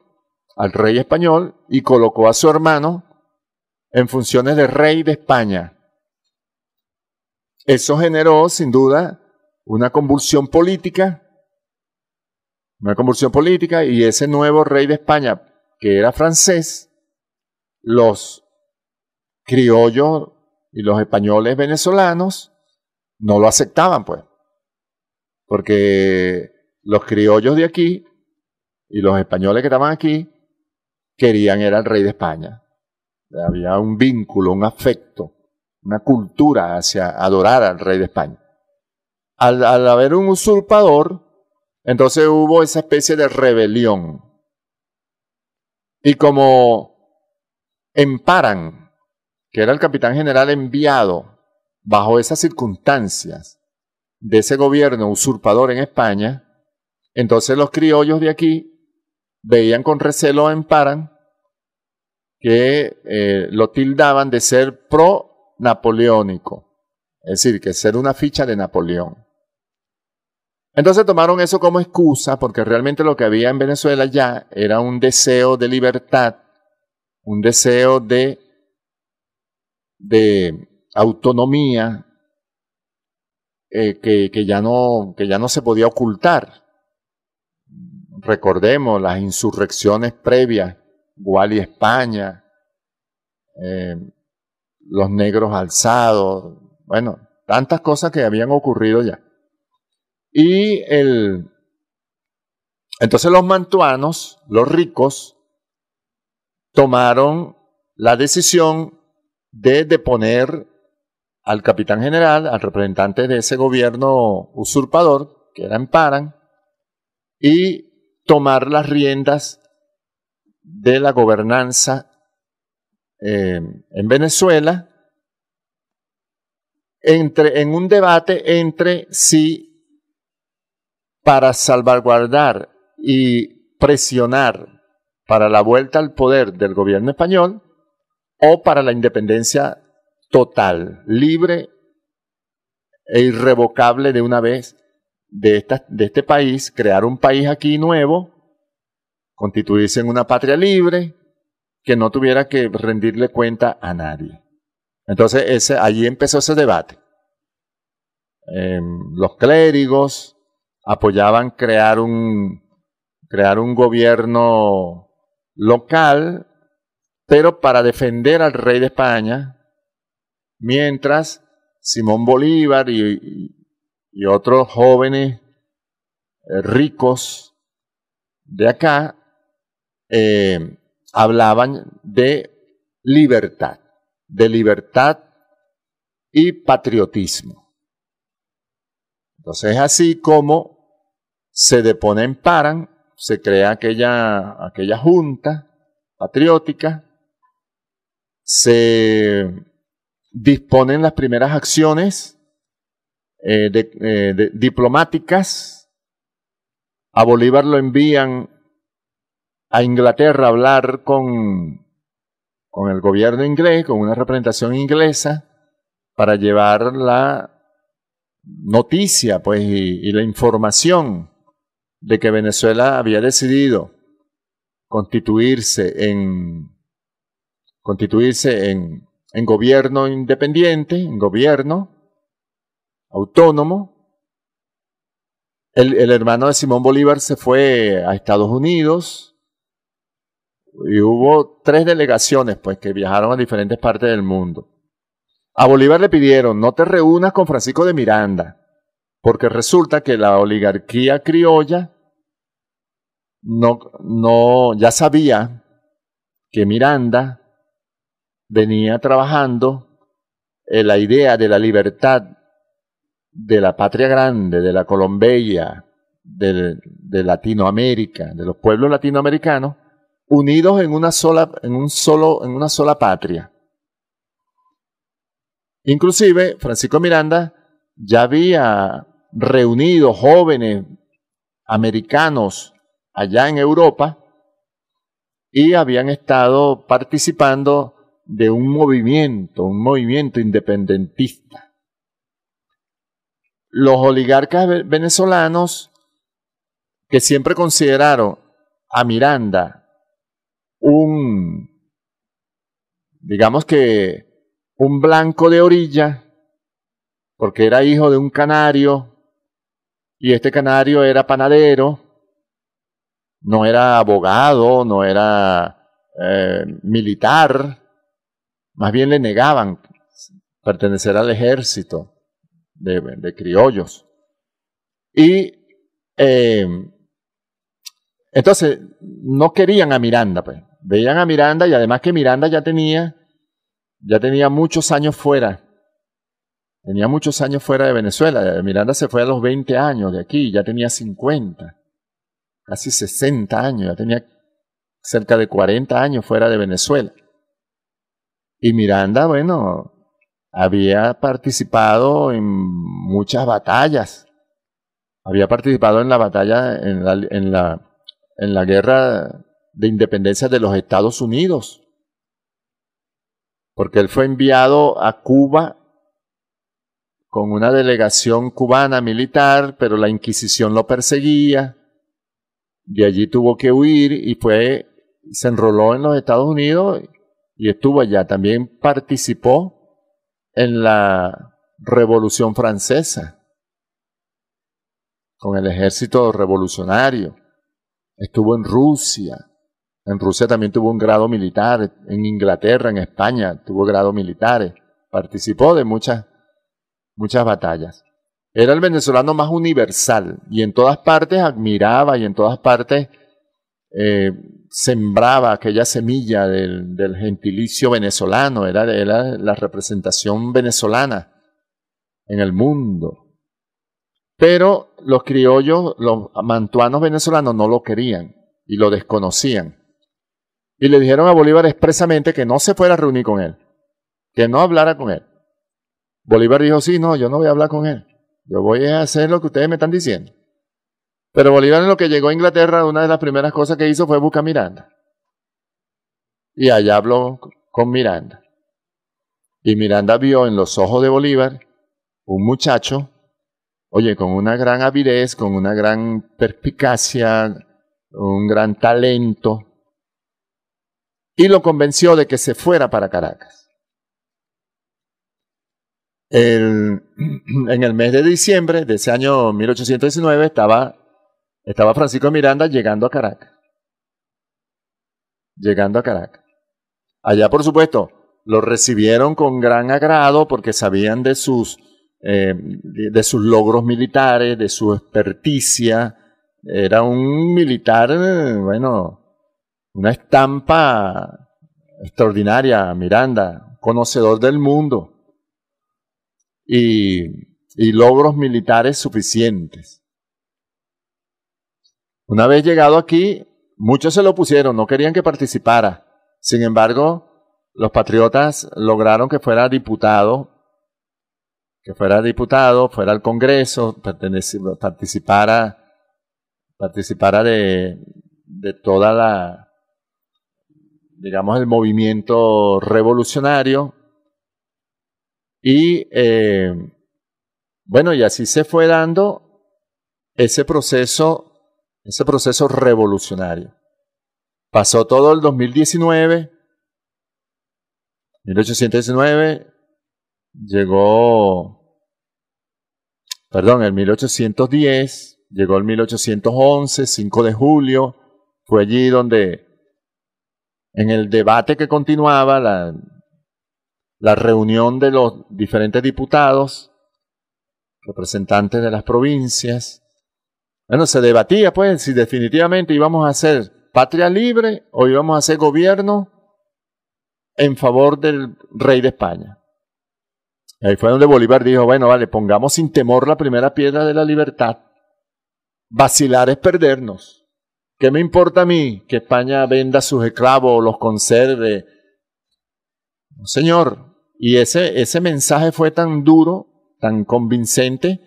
al rey español, y colocó a su hermano en funciones de rey de España. Eso generó, sin duda, una convulsión política, y ese nuevo rey de España, que era francés, los criollos y los españoles venezolanos no lo aceptaban, pues, porque los criollos de aquí y los españoles que estaban aquí querían era el rey de España. Había un vínculo, un afecto, una cultura hacia adorar al rey de España. Al haber un usurpador, entonces hubo esa especie de rebelión. Y como Emparan, que era el capitán general enviado bajo esas circunstancias de ese gobierno usurpador en España, entonces los criollos de aquí veían con recelo a Emparan, que lo tildaban de ser pro-napoleónico, es decir, que ser una ficha de Napoleón. Entonces tomaron eso como excusa, porque realmente lo que había en Venezuela ya era un deseo de libertad, un deseo de autonomía que ya no se podía ocultar. Recordemos las insurrecciones previas, Guali España, los negros alzados, bueno, tantas cosas que habían ocurrido ya. Y entonces los mantuanos, los ricos, tomaron la decisión de deponer al capitán general, al representante de ese gobierno usurpador, que era Emparan, y tomar las riendas de la gobernanza en Venezuela, en un debate entre si para salvaguardar y presionar para la vuelta al poder del gobierno español o para la independencia total, libre e irrevocable de una vez de este país, crear un país aquí nuevo, constituirse en una patria libre, que no tuviera que rendirle cuenta a nadie. Entonces allí empezó ese debate. Los clérigos apoyaban crear un gobierno local, pero para defender al rey de España, mientras Simón Bolívar y otros jóvenes ricos de acá hablaban de libertad y patriotismo. Entonces es así como se depone Emparan, se crea aquella junta patriótica, se disponen las primeras acciones diplomáticas. A Bolívar lo envían a Inglaterra a hablar con el gobierno inglés, con una representación inglesa, para llevar la noticia pues, y la información de que Venezuela había decidido constituirse en gobierno independiente, en gobierno autónomo. El hermano de Simón Bolívar se fue a Estados Unidos y hubo 3 delegaciones pues, que viajaron a diferentes partes del mundo. A Bolívar le pidieron, no te reúnas con Francisco de Miranda, porque resulta que la oligarquía criolla ya sabía que Miranda venía trabajando en la idea de la libertad de la patria grande, de la Colombia, de Latinoamérica, de los pueblos latinoamericanos, unidos en una sola patria. Inclusive, Francisco Miranda ya había reunido jóvenes americanos allá en Europa y habían estado participando de un movimiento independentista. Los oligarcas venezolanos, que siempre consideraron a Miranda digamos que un blanco de orilla, porque era hijo de un canario, y este canario era panadero, no era abogado, no era militar, más bien le negaban pertenecer al ejército de criollos. Y entonces no querían a Miranda, pues. Veían a Miranda y además que Miranda ya tenía muchos años fuera. Tenía muchos años fuera de Venezuela. Miranda se fue a los 20 años de aquí, ya tenía 50, casi 60 años, ya tenía cerca de 40 años fuera de Venezuela. Y Miranda, bueno, había participado en muchas batallas. Había participado en la batalla, en la guerra de independencia de los Estados Unidos. Porque él fue enviado a Cuba con una delegación cubana militar, pero la Inquisición lo perseguía. De allí tuvo que huir y se enroló en los Estados Unidos y estuvo allá. También participó en la Revolución Francesa con el ejército revolucionario. Estuvo en Rusia. En Rusia también tuvo un grado militar. En Inglaterra, en España, tuvo grados militares. Participó de muchas batallas. Era el venezolano más universal y en todas partes admiraba y en todas partes sembraba aquella semilla del gentilicio venezolano. Era la representación venezolana en el mundo. Pero los criollos, los mantuanos venezolanos no lo querían y lo desconocían. Y le dijeron a Bolívar expresamente que no se fuera a reunir con él, que no hablara con él. Bolívar dijo, sí, no, yo no voy a hablar con él. Yo voy a hacer lo que ustedes me están diciendo. Pero Bolívar, en lo que llegó a Inglaterra, una de las primeras cosas que hizo fue buscar a Miranda. Y allá habló con Miranda. Y Miranda vio en los ojos de Bolívar un muchacho, oye, con una gran avidez, con una gran perspicacia, un gran talento, y lo convenció de que se fuera para Caracas. En el mes de diciembre de ese año 1819 estaba Francisco Miranda llegando a Caracas. Allá, por supuesto, lo recibieron con gran agrado porque sabían de sus logros militares, de su experticia. Era un militar, una estampa extraordinaria, Miranda, conocedor del mundo y logros militares suficientes. Una vez llegado aquí, muchos se lo pusieron, no querían que participara. Sin embargo, los patriotas lograron que fuera diputado, fuera al Congreso, participara de toda la, digamos, el movimiento revolucionario. Y y así se fue dando ese proceso revolucionario. Pasó todo el 1819, el 1810, llegó el 1811, 5 de julio, fue allí donde, en el debate que continuaba, la reunión de los diferentes diputados, representantes de las provincias, se debatía pues si definitivamente íbamos a hacer patria libre o íbamos a hacer gobierno en favor del rey de España. Ahí fue donde Bolívar dijo, bueno, vale, pongamos sin temor la primera piedra de la libertad. Vacilar es perdernos. ¿Qué me importa a mí que España venda sus esclavos o los conserve? No, señor. Y ese mensaje fue tan duro, tan convincente,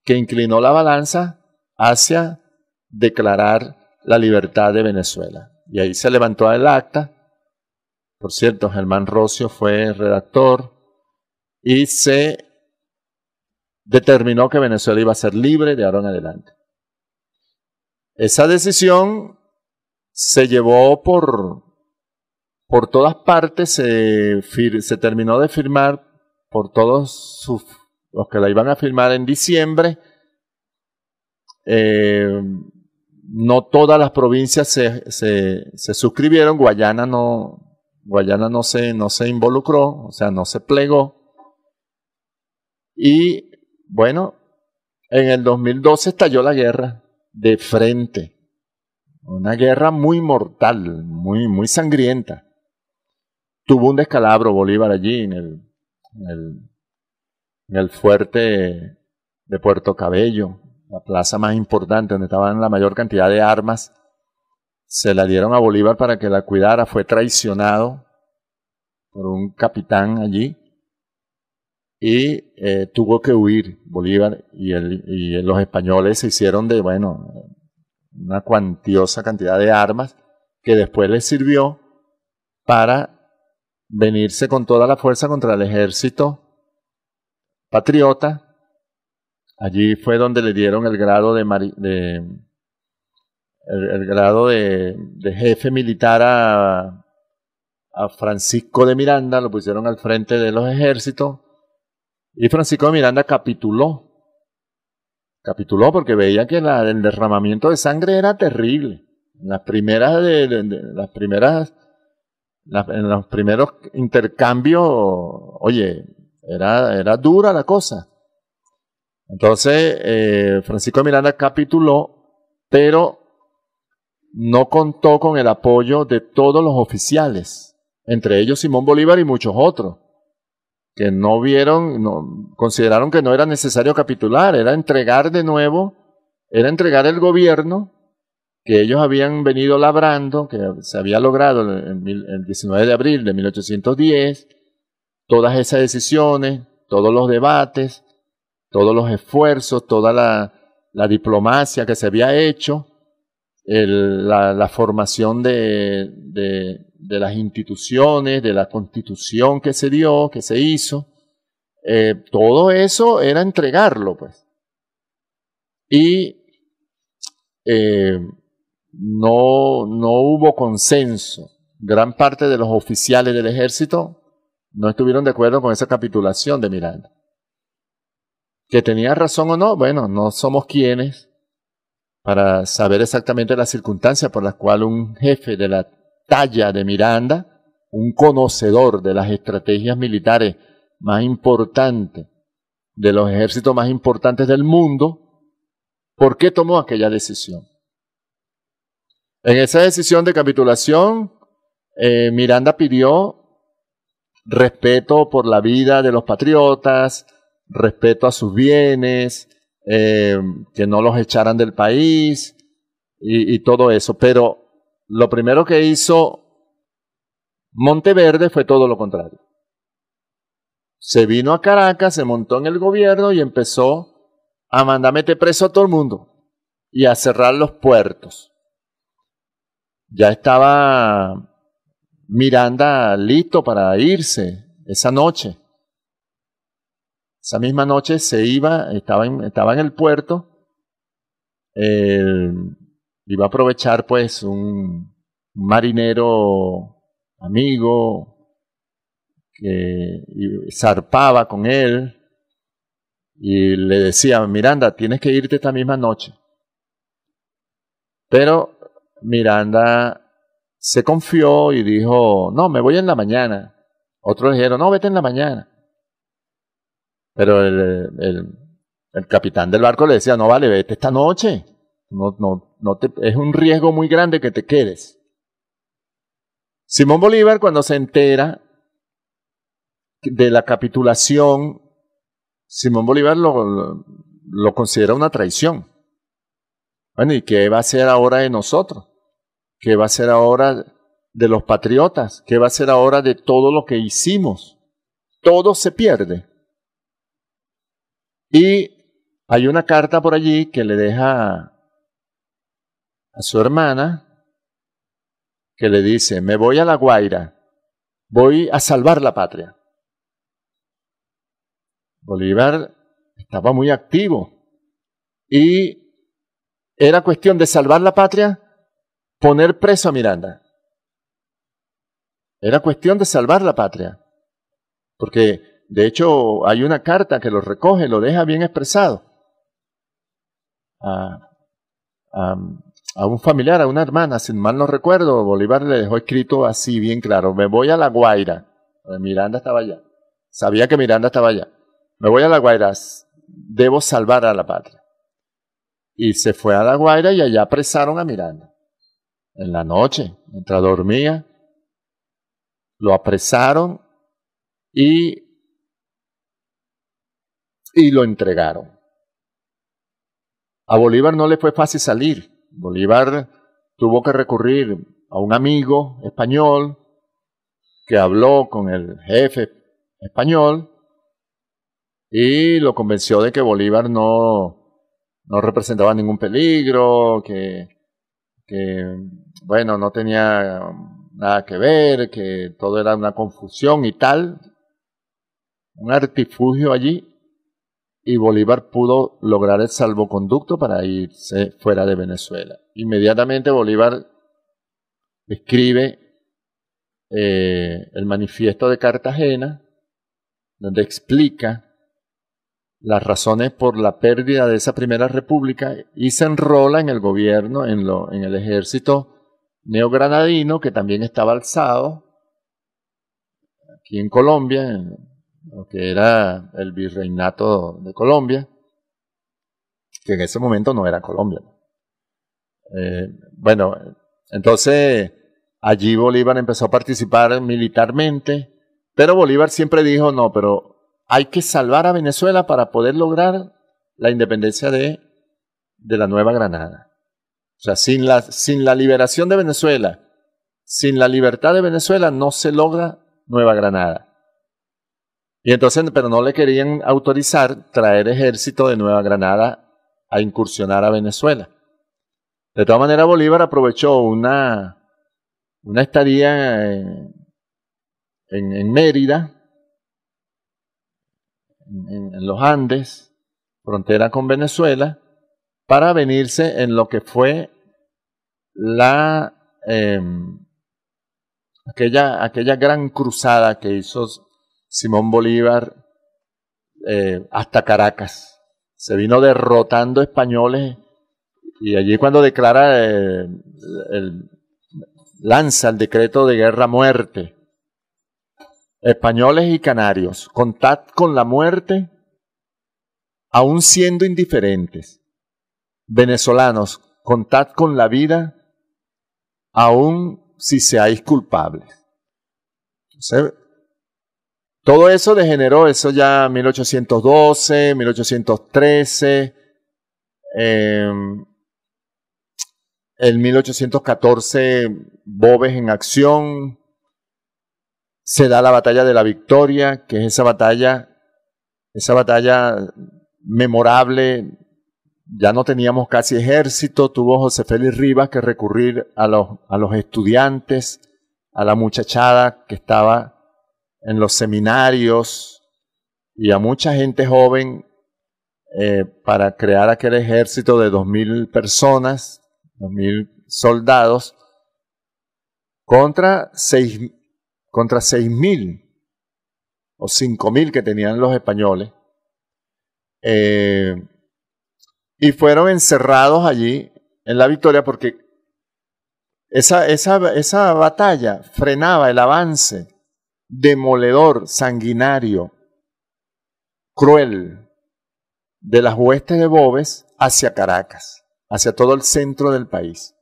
que inclinó la balanza hacia declarar la libertad de Venezuela. Y ahí se levantó el acta. Por cierto, Germán Rocio fue redactor y se determinó que Venezuela iba a ser libre de ahora en adelante. Esa decisión se llevó por todas partes, se terminó de firmar por todos los que la iban a firmar en diciembre. No todas las provincias se suscribieron. Guayana no se involucró, o sea, no se plegó. Y bueno, en el 2012 estalló la guerra de frente. Una guerra muy mortal, muy sangrienta. Tuvo un descalabro Bolívar allí en el fuerte de Puerto Cabello, la plaza más importante donde estaban la mayor cantidad de armas. Se la dieron a Bolívar para que la cuidara. Fue traicionado por un capitán allí y tuvo que huir Bolívar, y los españoles se hicieron de, una cuantiosa cantidad de armas que después les sirvió para venirse con toda la fuerza contra el ejército patriota. Allí fue donde le dieron el grado de jefe militar a Francisco de Miranda, lo pusieron al frente de los ejércitos, y Francisco de Miranda capituló porque veía que el derramamiento de sangre era terrible. En los primeros intercambios, oye, era dura la cosa. Entonces, Francisco de Miranda capituló, pero no contó con el apoyo de todos los oficiales, entre ellos Simón Bolívar y muchos otros, que no vieron, consideraron que no era necesario capitular, era entregar de nuevo, era entregar el gobierno que ellos habían venido labrando, que se había logrado el 19 de abril de 1810, todas esas decisiones, todos los debates, todos los esfuerzos, toda la diplomacia que se había hecho, la formación de las instituciones, de la constitución que se dio, que se hizo, todo eso era entregarlo, pues. Y no hubo consenso. Gran parte de los oficiales del ejército no estuvieron de acuerdo con esa capitulación de Miranda. ¿Que tenía razón o no? Bueno, no somos quienes para saber exactamente las circunstancias por las cuales un jefe de la talla de Miranda, un conocedor de las estrategias militares más importantes, de los ejércitos más importantes del mundo, ¿por qué tomó aquella decisión? En esa decisión de capitulación, Miranda pidió respeto por la vida de los patriotas, respeto a sus bienes, que no los echaran del país y todo eso. Pero lo primero que hizo Monteverde fue todo lo contrario. Se vino a Caracas, se montó en el gobierno y empezó a mandar meter preso a todo el mundo y a cerrar los puertos. Ya estaba Miranda listo para irse esa noche. Esa misma noche se iba, estaba en el puerto, iba a aprovechar pues un marinero amigo que zarpaba con él y le decía, Miranda, tienes que irte esta misma noche. Pero Miranda se confió y dijo, no, me voy en la mañana. Otros dijeron, no, vete en la mañana. Pero el capitán del barco le decía, no vale, vete esta noche. Es un riesgo muy grande que te quedes. Simón Bolívar, cuando se entera de la capitulación, Simón Bolívar lo considera una traición. Bueno, ¿y qué va a hacer ahora de nosotros? ¿Qué va a hacer ahora de los patriotas? ¿Qué va a hacer ahora de todo lo que hicimos? Todo se pierde. Y hay una carta por allí que le deja a su hermana, que le dice, me voy a La Guaira, voy a salvar la patria. Bolívar estaba muy activo y era cuestión de salvar la patria, poner preso a Miranda. Era cuestión de salvar la patria, porque de hecho, hay una carta que lo recoge, lo deja bien expresado a un familiar, a una hermana, si mal no recuerdo, Bolívar le dejó escrito así, bien claro, me voy a La Guaira, Miranda estaba allá, sabía que Miranda estaba allá, me voy a La Guaira, debo salvar a la patria. Y se fue a La Guaira y allá apresaron a Miranda, en la noche, mientras dormía, lo apresaron y lo entregaron. A Bolívar no le fue fácil salir. Bolívar tuvo que recurrir a un amigo español que habló con el jefe español y lo convenció de que Bolívar no representaba ningún peligro, que bueno, no tenía nada que ver, que todo era una confusión y tal. Un artifugio allí. Y Bolívar pudo lograr el salvoconducto para irse fuera de Venezuela. Inmediatamente Bolívar escribe el manifiesto de Cartagena, donde explica las razones por la pérdida de esa primera república y se enrola en el gobierno, en el ejército neogranadino, que también estaba alzado aquí en Colombia, en lo que era el virreinato de Colombia, que en ese momento no era Colombia. Bueno, entonces allí Bolívar empezó a participar militarmente, Pero Bolívar siempre dijo, no, pero hay que salvar a Venezuela para poder lograr la independencia de la Nueva Granada. O sea, sin la liberación de Venezuela, sin la libertad de Venezuela, no se logra Nueva Granada. Y entonces, pero no le querían autorizar traer ejército de Nueva Granada a incursionar a Venezuela. De todas maneras, Bolívar aprovechó una estadía en Mérida, en los Andes, frontera con Venezuela, para venirse en lo que fue aquella gran cruzada que hizo Simón Bolívar hasta Caracas. Se vino derrotando españoles y allí cuando declara, lanza el decreto de guerra a muerte. Españoles y canarios, contad con la muerte, aun siendo indiferentes. Venezolanos, contad con la vida, aun si seáis culpables. Entonces, todo eso degeneró, eso ya en 1812, 1813, en 1814 Boves en acción, se da la batalla de la Victoria, que es esa batalla memorable. Ya no teníamos casi ejército, tuvo José Félix Rivas que recurrir a los estudiantes, a la muchachada que estaba en los seminarios y a mucha gente joven para crear aquel ejército de 2.000 personas, 2.000 soldados, contra 6.000 o 5.000 que tenían los españoles. Y fueron encerrados allí en la Victoria porque esa batalla frenaba el avance demoledor, sanguinario, cruel de las huestes de Boves hacia Caracas, hacia todo el centro del país.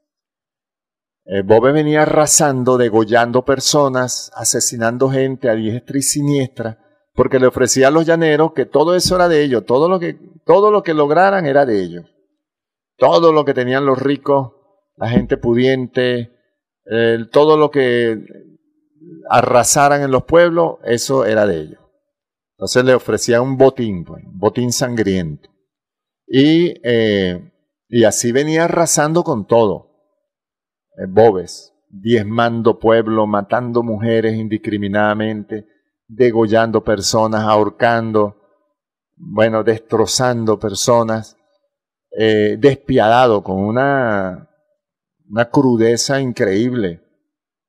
Boves venía arrasando, degollando personas, asesinando gente a diestra y siniestra, porque le ofrecía a los llaneros que todo eso era de ellos, todo lo que lograran era de ellos. Todo lo que tenían los ricos, la gente pudiente, todo lo que arrasaran en los pueblos, eso era de ellos. Entonces le ofrecían un botín sangriento. Y así venía arrasando con todo. Boves, diezmando pueblo, matando mujeres indiscriminadamente, degollando personas, ahorcando, destrozando personas, despiadado, con una crudeza increíble,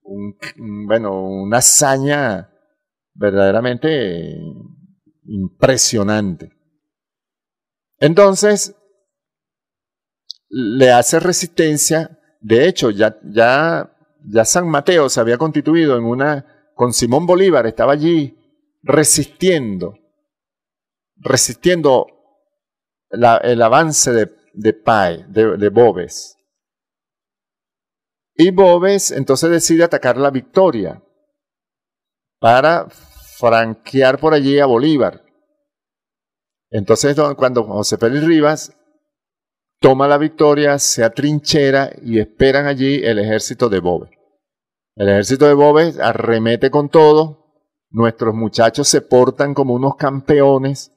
una hazaña verdaderamente impresionante. Entonces, le hace resistencia. De hecho, ya San Mateo se había constituido con Simón Bolívar, estaba allí resistiendo el avance de Boves. Y Boves entonces decide atacar la Victoria para franquear por allí a Bolívar. Entonces, cuando José Félix Rivas toma la Victoria, se atrinchera y esperan allí el ejército de Boves. El ejército de Boves arremete con todo. Nuestros muchachos se portan como unos campeones,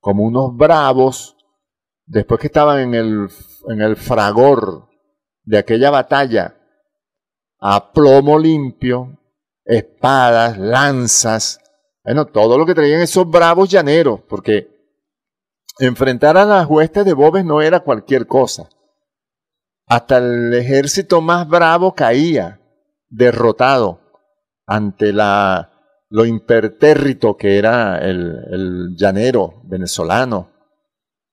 como unos bravos. Después que estaban en el fragor de aquella batalla, a plomo limpio, espadas, lanzas, todo lo que traían esos bravos llaneros, porque enfrentar a las huestes de Boves no era cualquier cosa. Hasta el ejército más bravo caía, derrotado, ante lo impertérrito que era el llanero venezolano,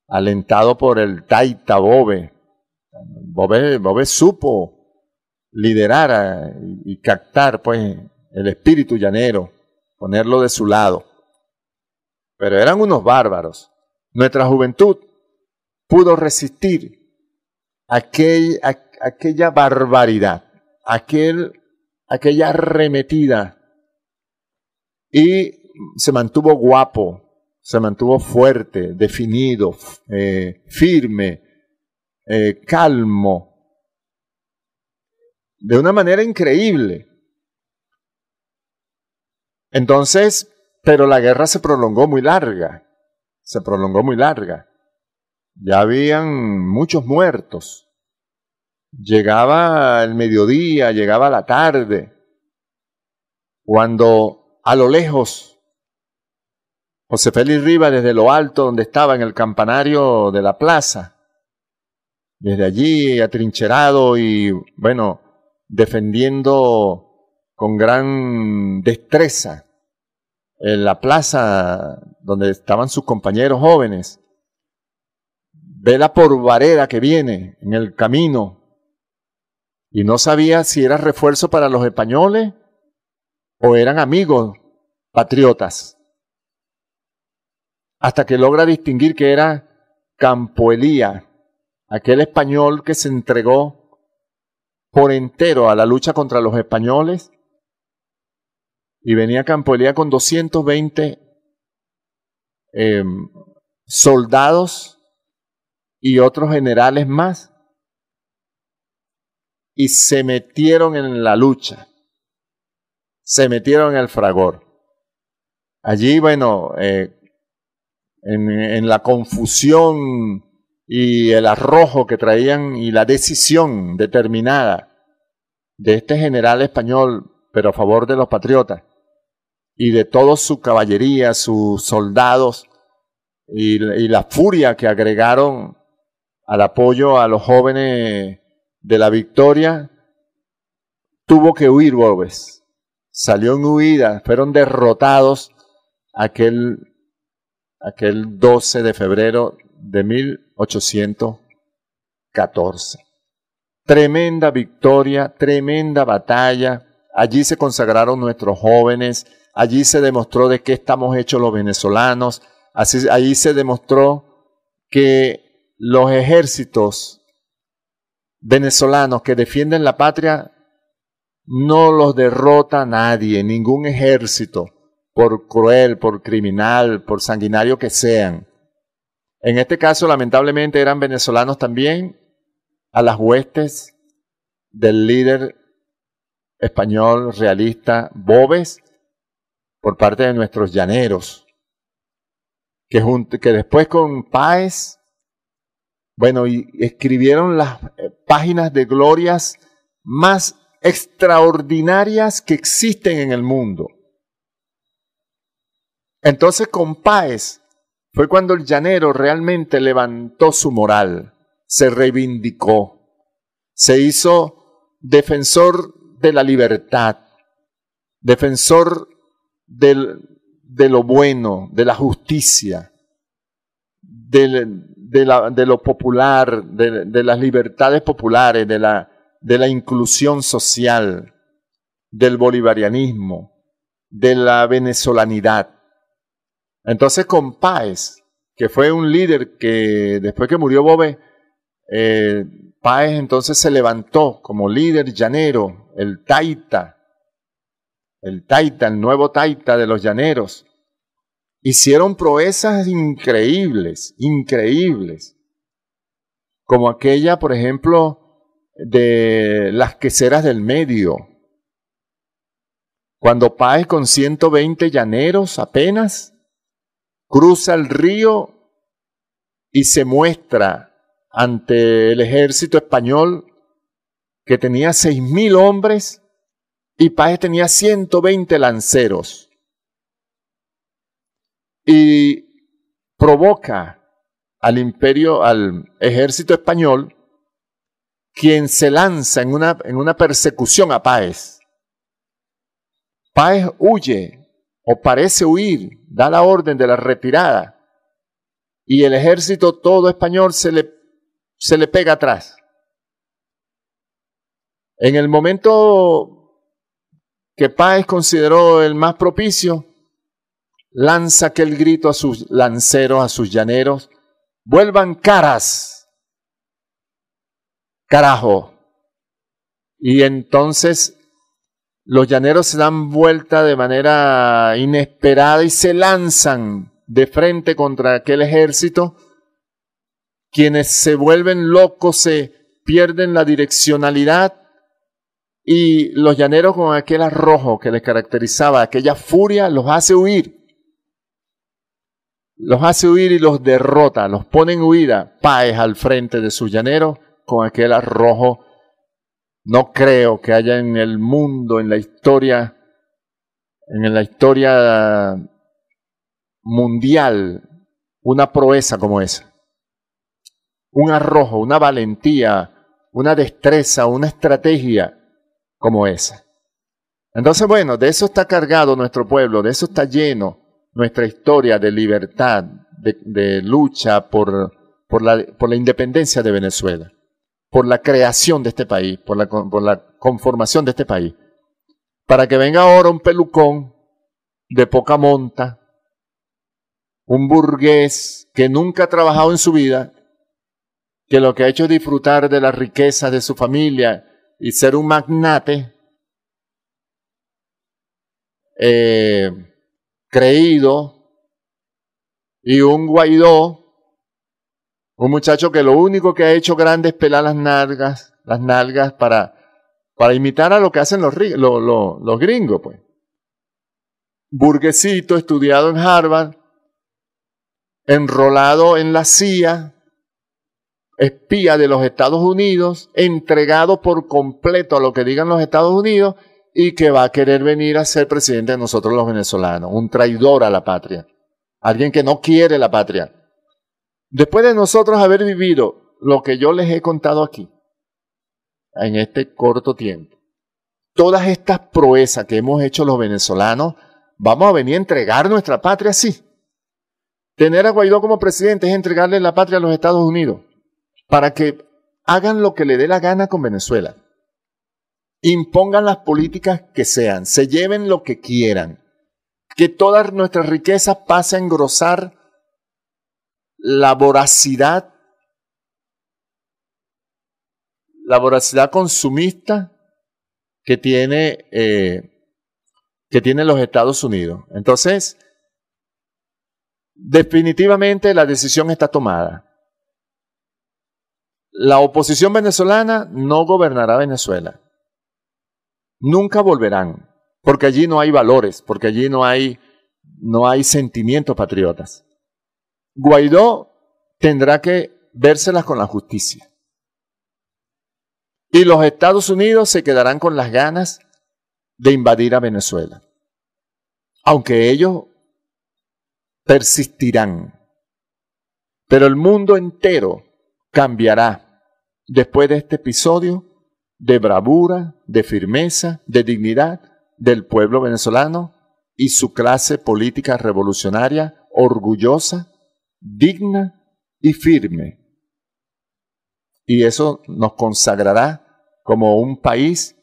alentado por el taita Boves. Boves supo liderar y captar el espíritu llanero, ponerlo de su lado. Pero eran unos bárbaros. Nuestra juventud pudo resistir aquella barbaridad, aquella arremetida y se mantuvo guapo, se mantuvo fuerte, definido, firme, calmo, de una manera increíble. Entonces, pero la guerra se prolongó muy larga, Ya habían muchos muertos. Llegaba el mediodía, llegaba la tarde, cuando a lo lejos, José Félix Rivas, desde lo alto donde estaba en el campanario de la plaza, desde allí atrincherado y, bueno, defendiendo con gran destreza en la plaza donde estaban sus compañeros jóvenes, ve la polvareda que viene en el camino y no sabía si era refuerzo para los españoles o eran amigos patriotas, hasta que logra distinguir que era Campo Elía, aquel español que se entregó por entero a la lucha contra los españoles, y venía Campo Elía con 220 soldados y otros generales más, y se metieron en la lucha, se metieron en el fragor. Allí, bueno, en la confusión y el arrojo que traían y la decisión determinada de este general español, pero a favor de los patriotas, y de toda su caballería, sus soldados, y la furia que agregaron al apoyo a los jóvenes de la victoria, tuvo que huir Boves. Salió en huida, fueron derrotados aquel 12 de febrero de 1814. Tremenda victoria, tremenda batalla. Allí se consagraron nuestros jóvenes, allí se demostró de qué estamos hechos los venezolanos, allí se demostró que los ejércitos venezolanos que defienden la patria no los derrota nadie, ningún ejército, por cruel, por criminal, por sanguinario que sean. En este caso, lamentablemente, eran venezolanos también a las huestes del líder español realista Boves por parte de nuestros llaneros, que después con Páez, bueno, y escribieron las páginas de glorias más extraordinarias que existen en el mundo. Entonces con Páez fue cuando el llanero realmente levantó su moral, se reivindicó, se hizo defensor de la libertad, defensor de lo bueno, de la justicia, de lo popular, de las libertades populares, de la inclusión social, del bolivarianismo, de la venezolanidad. Entonces con Páez, que fue un líder que después que murió Boves, Páez entonces se levantó como líder llanero, el taita, el nuevo taita de los llaneros. Hicieron proezas increíbles, como aquella, por ejemplo, de las queseras del medio, cuando Páez con 120 llaneros apenas cruza el río y se muestra ante el ejército español que tenía 6.000 hombres y Páez tenía 120 lanceros. Y provoca al ejército español, quien se lanza en una persecución a Páez. Páez huye o parece huir, da la orden de la retirada y el ejército todo español se le pega atrás. En el momento que Páez consideró el más propicio, lanza aquel grito a sus lanceros, a sus llaneros: vuelvan caras, carajo. Y entonces los llaneros se dan vuelta de manera inesperada y se lanzan de frente contra aquel ejército. Quienes se vuelven locos se pierden la direccionalidad y los llaneros, con aquel arrojo que les caracterizaba, aquella furia, los hace huir. Los hace huir y los derrota, los pone en huida. Páez al frente de sus llaneros con aquel arrojo. No creo que haya en el mundo, en la historia mundial, una proeza como esa. Un arrojo, una valentía, una destreza, una estrategia como esa. Entonces, bueno, de eso está cargado nuestro pueblo, de eso está lleno nuestra historia de libertad, de lucha por la independencia de Venezuela, por la creación de este país, por la conformación de este país. Para que venga ahora un pelucón de poca monta, un burgués que nunca ha trabajado en su vida, que lo que ha hecho es disfrutar de la riqueza de su familia y ser un magnate creído, y un Guaidó, un muchacho que lo único que ha hecho grande es pelar las nalgas para imitar a lo que hacen los gringos, pues. Burguesito, estudiado en Harvard, enrolado en la CIA, espía de los Estados Unidos, entregado por completo a lo que digan los Estados Unidos y que va a querer venir a ser presidente de nosotros los venezolanos, un traidor a la patria, alguien que no quiere la patria. Después de nosotros haber vivido lo que yo les he contado aquí, en este corto tiempo, todas estas proezas que hemos hecho los venezolanos, vamos a venir a entregar nuestra patria así. Tener a Guaidó como presidente es entregarle la patria a los Estados Unidos, para que hagan lo que le dé la gana con Venezuela. Impongan las políticas que sean, se lleven lo que quieran, que todas nuestras riquezas pasen a engrosar la voracidad consumista que tiene los Estados Unidos. Entonces, definitivamente la decisión está tomada. La oposición venezolana no gobernará Venezuela. Nunca volverán, porque allí no hay valores, porque allí no hay sentimientos patriotas. Guaidó tendrá que vérselas con la justicia. Y los Estados Unidos se quedarán con las ganas de invadir a Venezuela. Aunque ellos persistirán. Pero el mundo entero cambiará después de este episodio de bravura, de firmeza, de dignidad del pueblo venezolano y su clase política revolucionaria, orgullosa, digna y firme. Y eso nos consagrará como un país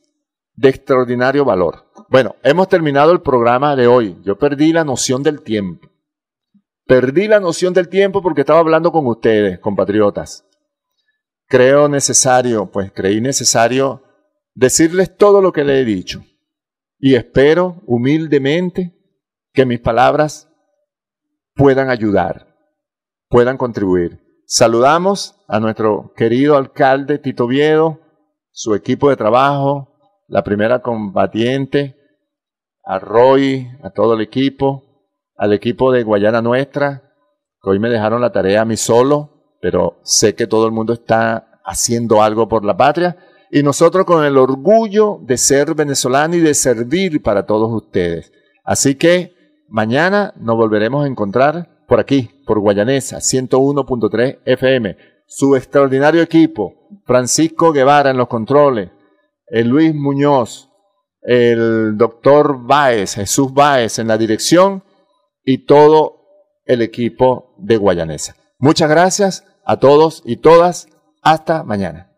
de extraordinario valor. Bueno, hemos terminado el programa de hoy. Yo perdí la noción del tiempo. Perdí la noción del tiempo porque estaba hablando con ustedes, compatriotas. Creí necesario decirles todo lo que les he dicho. Y espero humildemente que mis palabras puedan ayudar, puedan contribuir. Saludamos a nuestro querido alcalde Tito Viedo, su equipo de trabajo, la primera combatiente, a Roy, a todo el equipo, al equipo de Guayana Nuestra, que hoy me dejaron la tarea a mí solo, pero sé que todo el mundo está haciendo algo por la patria, y nosotros con el orgullo de ser venezolano y de servir para todos ustedes. Así que mañana nos volveremos a encontrar por aquí, por Guayanesa 101.3 FM. Su extraordinario equipo, Francisco Guevara en los controles, Luis Muñoz, el doctor Báez, Jesús Báez en la dirección y todo el equipo de Guayanesa. Muchas gracias a todos y todas. Hasta mañana.